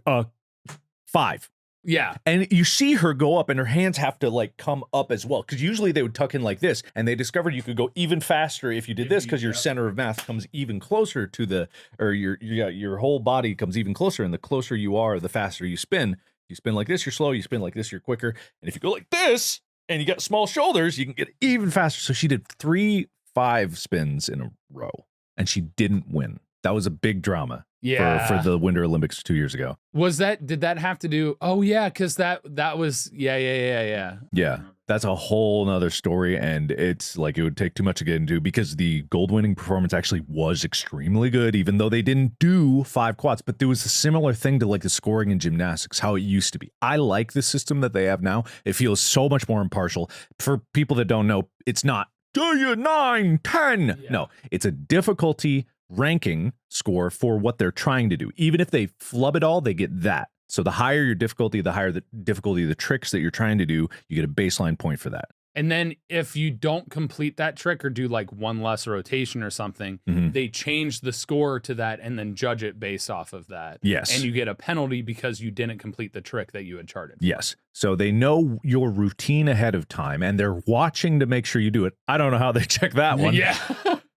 5.
Yeah.
And you see her go up and her hands have to like come up as well. Because usually they would tuck in like this. And they discovered you could go even faster if you did this because your center of mass comes even closer to your whole body comes even closer. And the closer you are, the faster you spin. You spin like this, you're slow. You spin like this, you're quicker. And if you go like this and you got small shoulders, you can get even faster. So she did 3 5 spins in a row and she didn't win. That was a big drama.
Yeah.
For the Winter Olympics 2 years ago.
Did that have to do? Oh yeah, because that was yeah.
Yeah, that's a whole nother story, and it's like it would take too much to get into because the gold winning performance actually was extremely good, even though they didn't do 5 quads. But there was a similar thing to like the scoring in gymnastics, how it used to be. I like the system that they have now. It feels so much more impartial. For people that don't know, it's not do you 9, 10. Yeah. No, it's a difficulty ranking score for what they're trying to do. Even if they flub it all, they get that. So the higher your difficulty, the higher the difficulty of the tricks that you're trying to do, you get a baseline point for that.
And then if you don't complete that trick or do like one less rotation or something, they change the score to that and then judge it based off of that.
Yes.
And you get a penalty because you didn't complete the trick that you had charted.
Yes. So they know your routine ahead of time and they're watching to make sure you do it. I don't know how they check that one.
Yeah.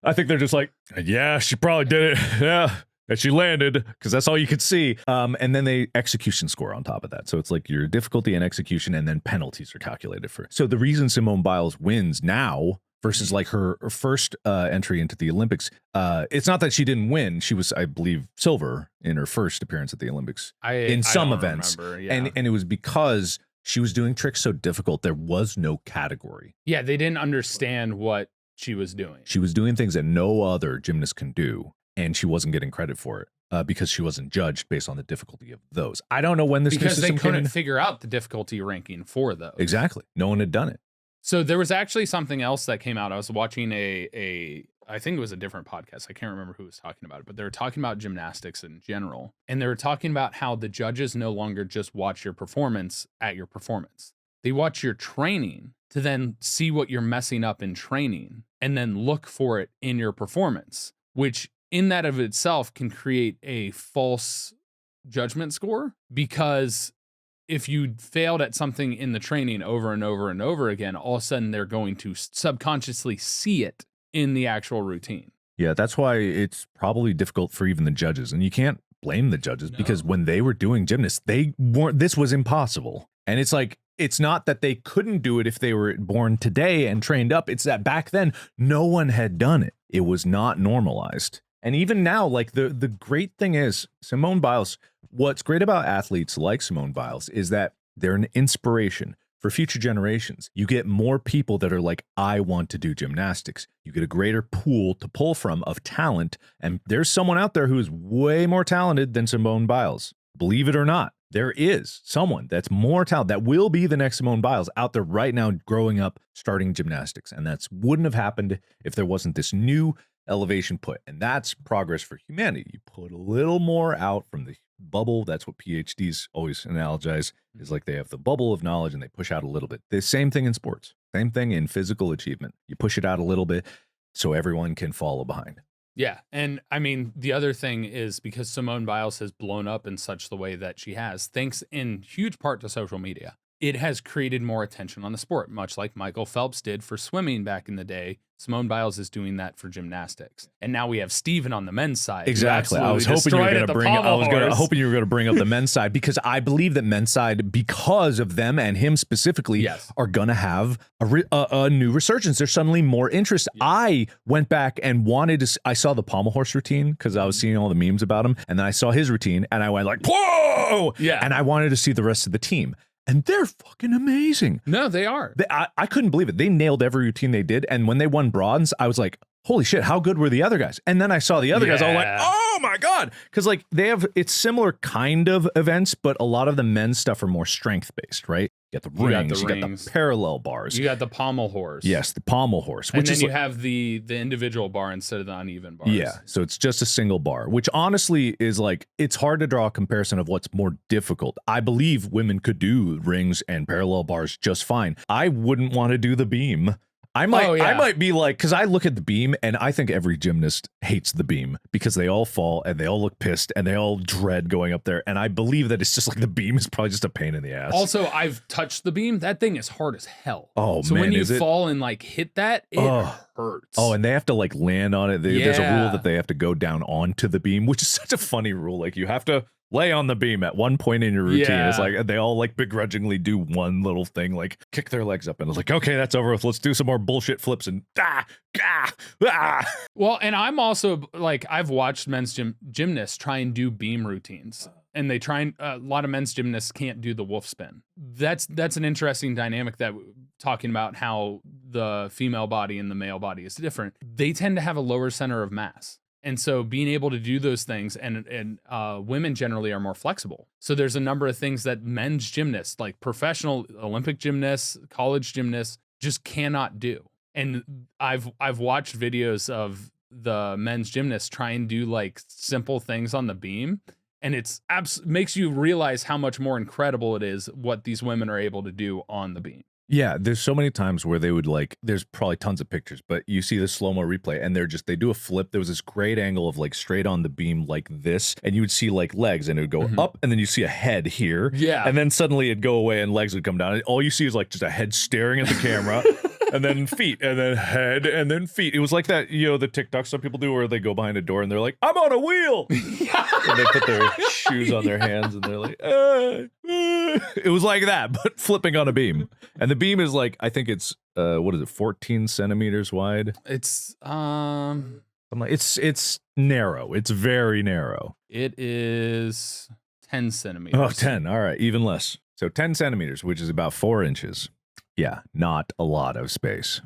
I think they're just like, yeah, she probably did it. Yeah. And she landed because that's all you could see. And then they execution score on top of that. So it's like your difficulty and execution, and then penalties are calculated for. So the reason Simone Biles wins now versus like her first entry into the Olympics, it's not that she didn't win. She was, I believe, silver in her first appearance at the Olympics in some events.
Remember, yeah.
And it was because she was doing tricks so difficult, there was no category.
Yeah, they didn't understand what she was doing.
She was doing things that no other gymnast can do. And she wasn't getting credit for it because she wasn't judged based on the difficulty of those. I don't know when this
because
new
they
system
couldn't
came in.
figure out the difficulty ranking for those.
Exactly. No one had done it.
So there was actually something else that came out. I was watching I think it was a different podcast. I can't remember who was talking about it, but they were talking about gymnastics in general. And they were talking about how the judges no longer just watch your performance at your performance. They watch your training to then see what you're messing up in training and then look for it in your performance, which in that of itself can create a false judgment score, because if you failed at something in the training over and over and over again, all of a sudden they're going to subconsciously see it in the actual routine.
Yeah, that's why it's probably difficult for even the judges. And you can't blame the judges because when they were doing gymnasts, this was impossible. And it's like, it's not that they couldn't do it if they were born today and trained up. It's that back then, no one had done it. It was not normalized. And even now, like the great thing is Simone Biles, what's great about athletes like Simone Biles is that they're an inspiration for future generations. You get more people that are like, I want to do gymnastics. You get a greater pool to pull from of talent. And there's someone out there who is way more talented than Simone Biles. Believe it or not, there is someone that's more talented that will be the next Simone Biles out there right now growing up, starting gymnastics. And that wouldn't have happened if there wasn't this new elevation put. And that's progress for humanity. You put a little more out from the bubble. That's what PhDs always analogize, is like they have the bubble of knowledge and they push out a little bit. The same thing in sports, same thing in physical achievement. You push it out a little bit so everyone can follow behind.
Yeah. And I mean, the other thing is because Simone Biles has blown up in such the way that she has, thanks in huge part to social media, it has created more attention on the sport, much like Michael Phelps did for swimming back in the day. Simone Biles is doing that for gymnastics. And now we have Steven on the men's side.
Exactly. I was hoping you were going to hoping you were going to bring up the men's side, because I believe that men's side, because of them and him specifically, are going to have a new resurgence. There's suddenly more interest. Yes. I went back and I saw the pommel horse routine because I was seeing all the memes about him. And then I saw his routine and I went like, whoa! Yeah. And I wanted to see the rest of the team. And they're fucking amazing.
No, they are.
I couldn't believe it. They nailed every routine they did. And when they won bronze, I was like, holy shit, how good were the other guys? And then I saw the other guys. I was like, oh my God. Because like it's similar kind of events, but a lot of the men's stuff are more strength based, right? You got the rings, you got the parallel bars.
You got the pommel horse.
Yes, the pommel horse.
And then you have the individual bar instead of the uneven bars.
Yeah, so it's just a single bar, which honestly is like, it's hard to draw a comparison of what's more difficult. I believe women could do rings and parallel bars just fine. I wouldn't want to do the beam. I might be like, because I look at the beam and I think every gymnast hates the beam because they all fall and they all look pissed and they all dread going up there. And I believe that it's just like the beam is probably just a pain in the ass.
Also, I've touched the beam. That thing is hard as hell.
Oh,
so
man,
when you fall and like hit that, it hurts.
Oh, and they have to like land on it. There's a rule that they have to go down onto the beam, which is such a funny rule. Like you have to lay on the beam at one point in your routine. Yeah. It's like they all like begrudgingly do one little thing, like kick their legs up, and it's like, okay, that's over with. Let's do some more bullshit flips and
Well, and I'm also like, I've watched men's gymnasts try and do beam routines, and they try a lot of men's gymnasts can't do the wolf spin. That's an interesting dynamic that talking about how the female body and the male body is different. They tend to have a lower center of mass. And so being able to do those things, and women generally are more flexible. So there's a number of things that men's gymnasts, like professional Olympic gymnasts, college gymnasts, just cannot do. And I've watched videos of the men's gymnasts try and do like simple things on the beam, and it's makes you realize how much more incredible it is what these women are able to do on the beam.
Yeah, there's so many times where they would like, there's probably tons of pictures, but you see the slow-mo replay and they do a flip. There was this great angle of like straight on the beam like this, and you would see like legs and it would go up, and then you see a head here.
Yeah.
And then suddenly it'd go away and legs would come down. And all you see is like just a head staring at the camera. And then feet, and then head, and then feet. It was like that, you know, the TikTok some people do where they go behind a door and they're like, I'm on a wheel. And they put their shoes on their hands and they're like, It was like that, but flipping on a beam. And the beam is like, I think it's, what is it, 14 centimeters wide?
It's,
it's narrow. It's very narrow.
It is 10 centimeters.
Oh, 10. All right, even less. So 10 centimeters, which is about 4 inches. Yeah, not a lot of space.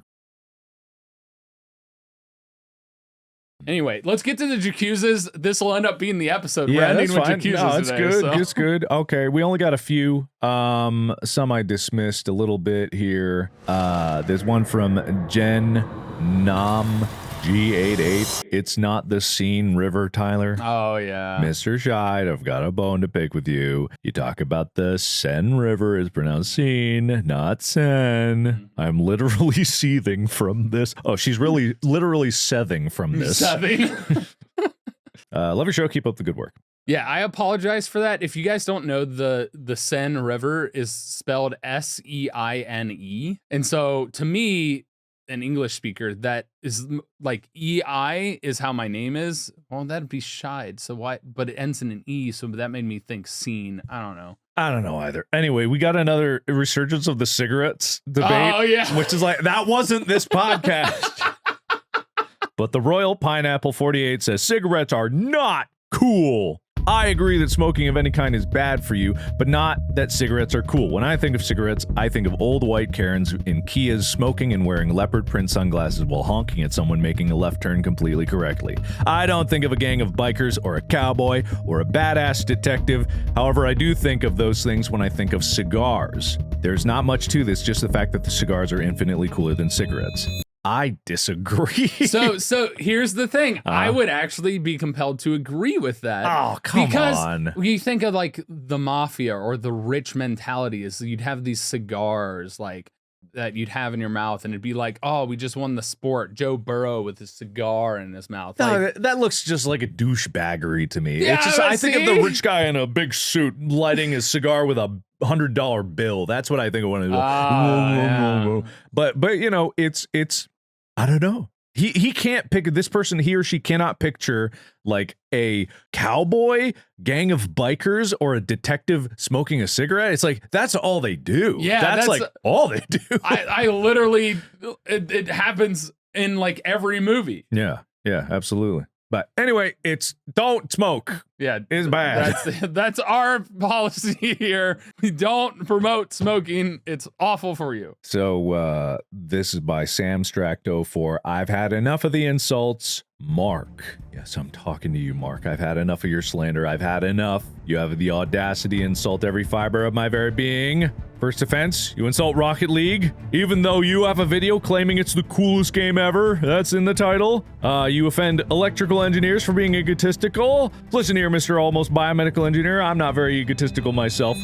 Anyway, let's get to the jacuzzas. This will end up being the episode.
Yeah,
We're ending
that's
with
fine.
jacuzzas
No, it's
today,
good.
so.
It's good. Okay, we only got a few. Some I dismissed a little bit here. There's one from Jen Nam G88. It's not the Seine River, Tyler.
Oh, yeah.
Mr. Scheid, I've got a bone to pick with you. You talk about the Seine River is pronounced Seine, not Seine. I'm literally seething from this. Oh, she's really literally seething from this.
Seething.
Love your show. Keep up the good work.
Yeah, I apologize for that. If you guys don't know, the Seine River is spelled Seine. And so to me, an English speaker, that is like EI is how my name is. Well, that'd be Scheid. So why? But it ends in an E, so that made me think scene. I don't know.
I don't know either. Anyway, we got another resurgence of the cigarettes debate.
Oh, yeah.
Which is like, that wasn't this podcast. But the Royal Pineapple 48 says cigarettes are not cool. I agree that smoking of any kind is bad for you, but not that cigarettes are cool. When I think of cigarettes, I think of old white Karens in Kias smoking and wearing leopard print sunglasses while honking at someone making a left turn completely correctly. I don't think of a gang of bikers or a cowboy or a badass detective. However, I do think of those things when I think of cigars. There's not much to this, just the fact that the cigars are infinitely cooler than cigarettes. I disagree.
So here's the thing. I would actually be compelled to agree with that.
Oh, come on.
Because you think of like the mafia or the rich mentality is you'd have these cigars like that you'd have in your mouth and it'd be like, oh, we just won the sport. Joe Burrow with his cigar in his mouth.
No,
Like,
that looks just like a douchebaggery to me.
Yeah,
It's just, I think of
see?
the rich guy in a big suit lighting his cigar with a $100 bill. That's what I think of when
yeah.
But you know, it's I don't know. He can't pick this person. He or she cannot picture like a cowboy, gang of bikers, or a detective smoking a cigarette. It's like that's all they do.
Yeah,
that's like all they do.
I literally, it happens in like every movie.
Yeah, absolutely. But anyway, it's don't smoke.
Yeah,
It's bad.
That's our policy here. We don't promote smoking. It's awful for you.
So this is by Sam Strack04. I've had enough of the insults. Mark. Yes, I'm talking to you, Mark. I've had enough of your slander. I've had enough. You have the audacity to insult every fiber of my very being. First offense, you insult Rocket League, even though you have a video claiming it's the coolest game ever. That's in the title. You offend electrical engineers for being egotistical. Listen here, Mr. Almost Biomedical Engineer. I'm not very egotistical myself.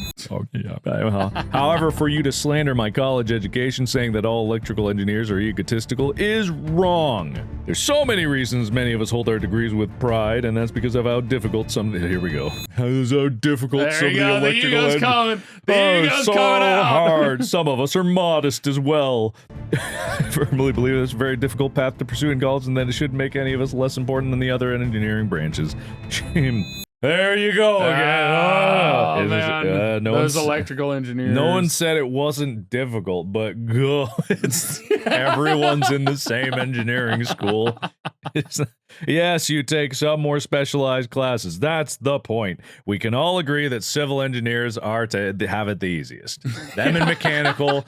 However, for you to slander my college education saying that all electrical engineers are egotistical is wrong. There's so many reasons many of us hold our degrees with pride, and that's because of how difficult some... Here we go. How difficult some of the electrical engineers...
The ego's coming out.
hard. Some of us are modest as well. I firmly believe it's a very difficult path to pursue in college, and that it shouldn't make any of us less important than the other engineering branches. Shame. There you go again.
Man. Those electrical engineers.
No one said it wasn't difficult, but go. Everyone's in the same engineering school. Yes, you take some more specialized classes. That's the point. We can all agree that civil engineers are to have it the easiest. Them in mechanical,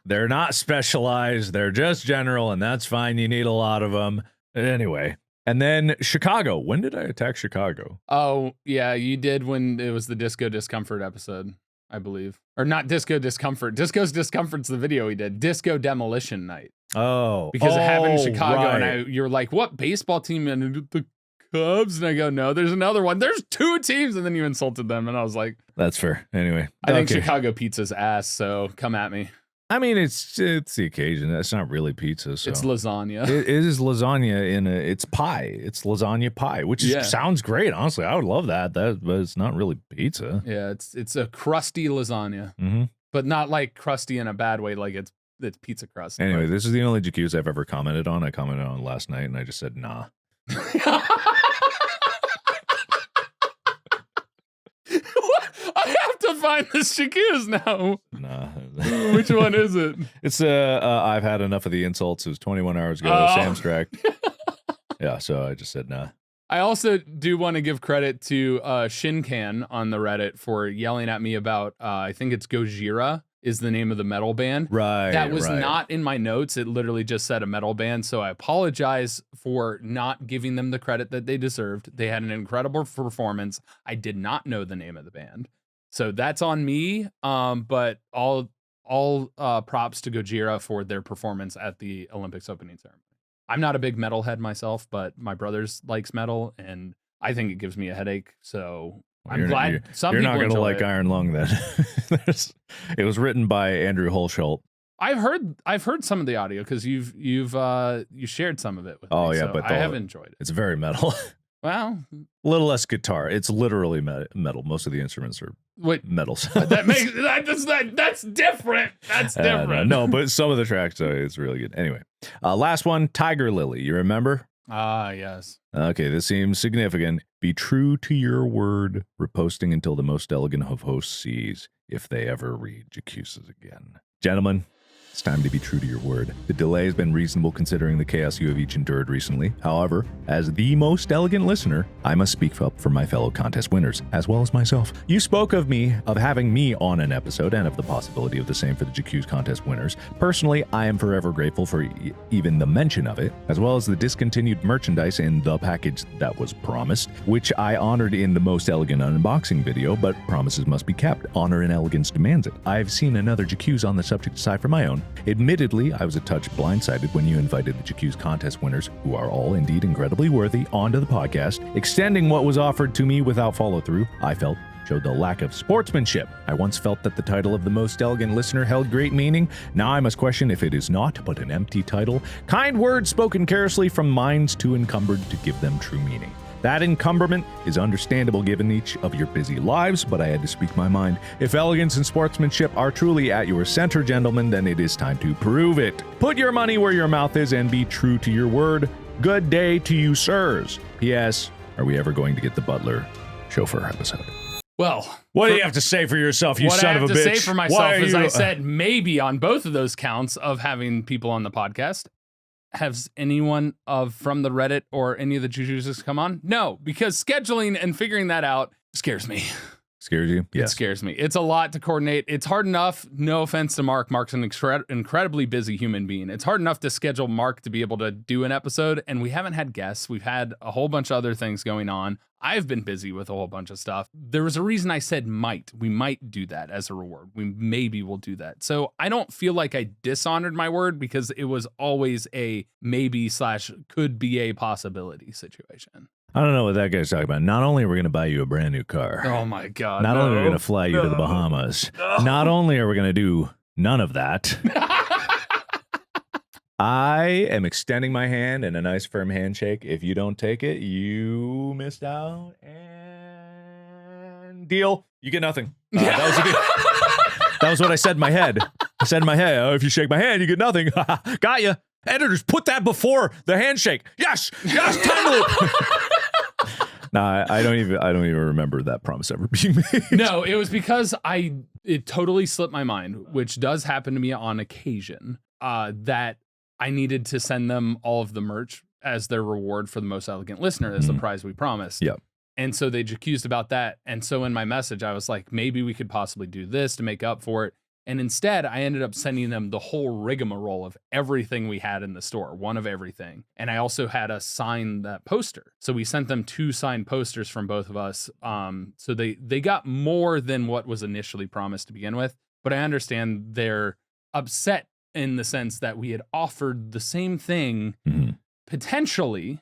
they're not specialized. They're just general, and that's fine. You need a lot of them. Anyway. And then Chicago. When did I attack Chicago?
Oh, yeah, you did when it was the Disco Discomfort episode, I believe. Or not Disco Discomfort. Disco's Discomfort's the video we did. Disco Demolition Night. Because it happened in Chicago,
right.
and you're like, what baseball team? And the Cubs, and I go, no, there's another one. There's 2 teams, and then you insulted them, and I was like,
that's fair. Anyway,
I think Chicago pizza's ass, so come at me.
I mean, it's the occasion. That's not really pizza. So.
It's lasagna.
It is lasagna it's pie. It's lasagna pie, which sounds great. Honestly, I would love that. But it's not really pizza.
Yeah, it's a crusty lasagna, but not like crusty in a bad way. Like it's pizza crust.
Anyway, this is the only Jacuse I've ever commented on. I commented on last night, and I just said nah.
I have to find this Jacuse now.
Nah.
Which one is it?
It's I've had enough of the insults. It was 21 hours ago. Samstrack. Yeah, so I just said nah.
I also do want to give credit to Shinkan on the Reddit for yelling at me about I think it's Gojira is the name of the metal band.
Right.
That was not in my notes. It literally just said a metal band. So I apologize for not giving them the credit that they deserved. They had an incredible performance. I did not know the name of the band. So that's on me. But all props to Gojira for their performance at the Olympics opening ceremony. I'm not a big metalhead myself, but my brother's likes metal, and I think it gives me a headache. So I'm glad some people
not going to like
it.
Iron Lung then. It was written by Andrew Holschult.
I've heard some of the audio because you shared some of it with me.
Yeah, but
I have enjoyed it.
It's very metal.
Well,
a little less guitar. It's literally metal. Most of the instruments are metals.
That's different. That's different.
No, but some of the tracks, it's really good. Anyway, last one, Tiger Lily. You remember?
Ah, yes.
Okay, this seems significant. Be true to your word. Reposting until the most elegant of hosts sees if they ever read Jacuses again. Gentlemen, it's time to be true to your word. The delay has been reasonable considering the chaos you have each endured recently. However, as the most elegant listener, I must speak up for my fellow contest winners, as well as myself. You spoke of having me on an episode, and of the possibility of the same for the Jacuse contest winners. Personally, I am forever grateful for even the mention of it, as well as the discontinued merchandise in the package that was promised, which I honored in the most elegant unboxing video, but promises must be kept. Honor and elegance demands it. I've seen another Jacuse on the subject aside from my own. Admittedly, I was a touch blindsided when you invited the Jacuse contest winners, who are all indeed incredibly worthy, onto the podcast. Extending what was offered to me without follow-through, I felt, showed the lack of sportsmanship. I once felt that the title of the most elegant listener held great meaning. Now I must question if it is not but an empty title. Kind words spoken carelessly from minds too encumbered to give them true meaning. That encumberment is understandable given each of your busy lives, but I had to speak my mind. If elegance and sportsmanship are truly at your center, gentlemen, then it is time to prove it. Put your money where your mouth is and be true to your word. Good day to you, sirs. P.S. Are we ever going to get the Butler chauffeur episode?
Well,
what do you have to say for yourself, you son of a bitch?
What I have to say for myself is I said maybe on both of those counts of having people on the podcast. Has anyone from the Reddit or any of the Jacuses come on? No, because scheduling and figuring that out scares me.
Scares you? Yes.
It scares me. It's a lot to coordinate. It's hard enough. No offense to Mark. Mark's an incredibly busy human being. It's hard enough to schedule Mark to be able to do an episode, and we haven't had guests. We've had a whole bunch of other things going on. I've been busy with a whole bunch of stuff. There was a reason I said might. We might do that as a reward. We maybe will do that. So I don't feel like I dishonored my word because it was always a maybe / could be a possibility situation.
I don't know what that guy's talking about. Not only are we going to buy you a brand new car.
Oh my God.
Not only are we going to fly you to the Bahamas. Not only are we going to do none of that. I am extending my hand in a nice firm handshake. If you don't take it, you missed out. And deal. You get nothing. That was a deal. That was what I said in my head. I said in my head, oh, if you shake my hand, you get nothing. Got you. Editors, put that before the handshake. Yes. Yes. Time loop. No, I don't even remember that promise ever being made.
No, it was because it totally slipped my mind, which does happen to me on occasion, that I needed to send them all of the merch as their reward for the most elegant listener, as the prize we promised.
Yep.
And so they accused about that. And so in my message, I was like, maybe we could possibly do this to make up for it. And instead, I ended up sending them the whole rigmarole of everything we had in the store, one of everything. And I also had us sign that poster. So we sent them 2 signed posters from both of us. So they got more than what was initially promised to begin with. But I understand they're upset in the sense that we had offered the same thing potentially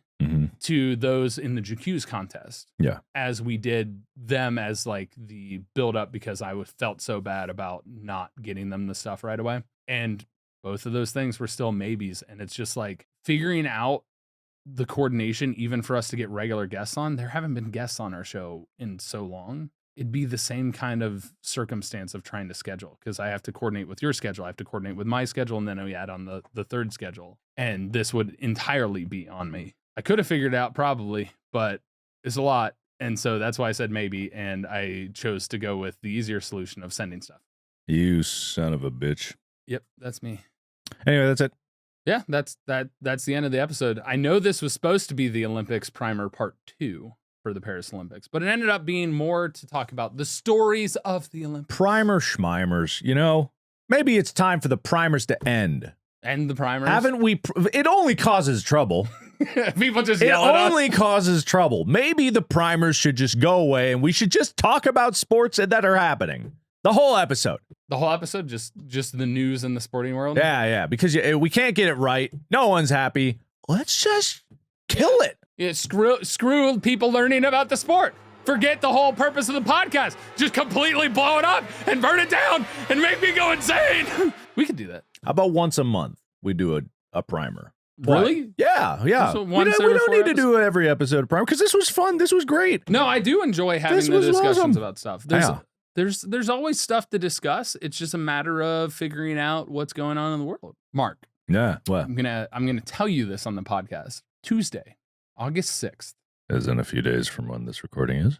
to those in the JQs contest.
Yeah.
As we did them as like the build up, because I felt so bad about not getting them the stuff right away. And both of those things were still maybes. And it's just like figuring out the coordination, even for us to get regular guests on. There haven't been guests on our show in so long. It'd be the same kind of circumstance of trying to schedule, because I have to coordinate with your schedule. I have to coordinate with my schedule. And then we add on the third schedule. And this would entirely be on me. I could have figured it out probably, but it's a lot. And so that's why I said maybe. And I chose to go with the easier solution of sending stuff.
You son of a bitch.
Yep, that's me.
Anyway, that's it.
Yeah, that's the end of the episode. I know this was supposed to be the Olympics primer part 2 for the Paris Olympics, but it ended up being more to talk about the stories of the Olympics.
Primer schmimers, you know, maybe it's time for the primers to end.
End the primers?
Haven't we? It only causes trouble.
People just yell at us.
It only causes trouble. Maybe the primers should just go away and we should just talk about sports that are happening. The whole episode.
The whole episode, just the news in the sporting world?
Yeah, because we can't get it right. No one's happy. Let's just kill it.
Yeah, screw people learning about the sport. Forget the whole purpose of the podcast. Just completely blow it up and burn it down and make me go insane. We could do that.
How about once a month we do a primer?
Really?
Yeah. We don't need to do every episode of primer because this was fun. This was great.
No, I do enjoy having the discussions about stuff. There's always stuff to discuss. It's just a matter of figuring out what's going on in the world. Mark.
Yeah. What?
I'm gonna tell you this on the podcast. Tuesday, August 6th.
As in a few days from when this recording is.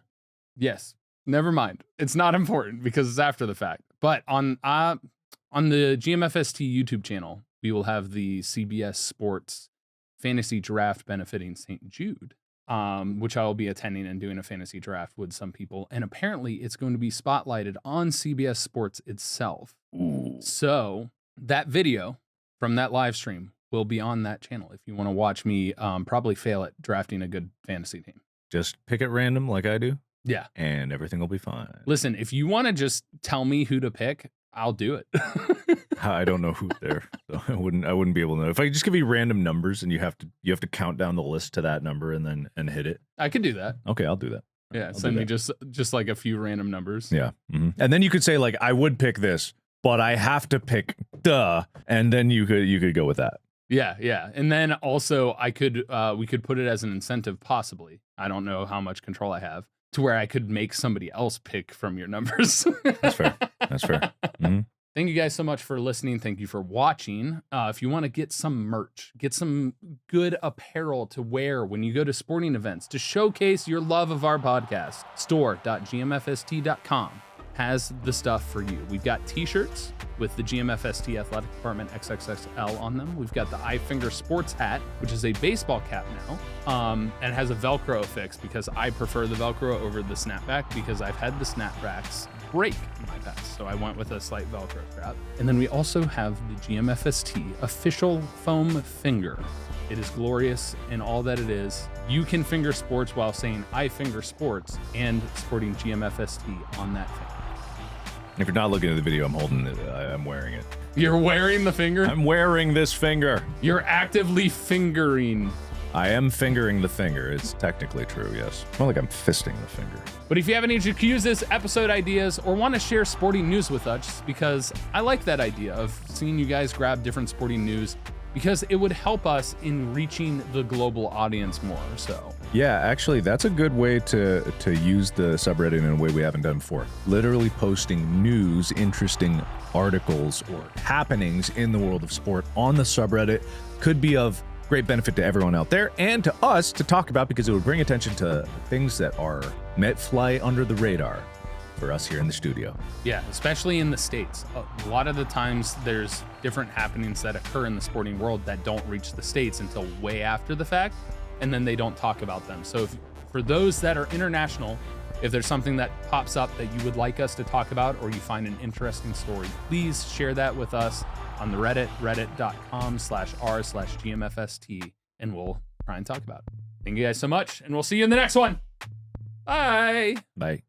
Yes. Never mind. It's not important because it's after the fact. But on the GMFST YouTube channel, we will have the CBS Sports Fantasy Draft benefiting St. Jude, which I will be attending and doing a fantasy draft with some people. And apparently it's going to be spotlighted on CBS Sports itself.
Ooh.
So that video from that live stream will be on that channel if you want to watch me probably fail at drafting a good fantasy team.
Just pick at random like I do.
Yeah.
And everything will be fine.
Listen, if you want to just tell me who to pick, I'll do it.
I don't know who's there, so I wouldn't be able to know. If I just give you random numbers and you have to count down the list to that number and hit it.
I could do that.
Okay, I'll do that.
Yeah, send me just like a few random numbers.
Yeah. Mm-hmm. And then you could say like I would pick this, but I have to pick and then you could go with that.
Yeah. And then also we could put it as an incentive possibly. I don't know how much control I have to where I could make somebody else pick from your numbers.
That's fair. Mm-hmm.
Thank you guys so much for listening. Thank you for watching. If you want to get some merch, get some good apparel to wear when you go to sporting events to showcase your love of our podcast, store.gmfst.com has the stuff for you. We've got t-shirts with the GMFST Athletic Department XXXL on them. We've got the iFinger Sports hat, which is a baseball cap now, and has a Velcro affix because I prefer the Velcro over the snapback because I've had the snapbacks break in my past. So I went with a slight Velcro strap. And then we also have the GMFST official foam finger. It is glorious in all that it is. You can finger sports while saying I finger sports and sporting GMFST on that finger.
If you're not looking at the video, I'm holding it. I'm wearing it.
You're wearing the finger?
I'm wearing this finger.
You're actively fingering.
I am fingering the finger. It's technically true, yes. More like I'm fisting the finger.
But if you have any JQs episode ideas or want to share sporting news with us, because I like that idea of seeing you guys grab different sporting news, because it would help us in reaching the global audience more. So
yeah, actually, that's a good way to use the subreddit in a way we haven't done before. Literally posting news, interesting articles, or happenings in the world of sport on the subreddit could be of great benefit to everyone out there and to us to talk about because it would bring attention to things that fly under the radar for us here in the studio.
Yeah, especially in the States. A lot of the times there's different happenings that occur in the sporting world that don't reach the States until way after the fact, and then they don't talk about them. So for those that are international, if there's something that pops up that you would like us to talk about or you find an interesting story, please share that with us on the Reddit, reddit.com/r/GMFST, and we'll try and talk about it. Thank you guys so much, and we'll see you in the next one. Bye.
Bye.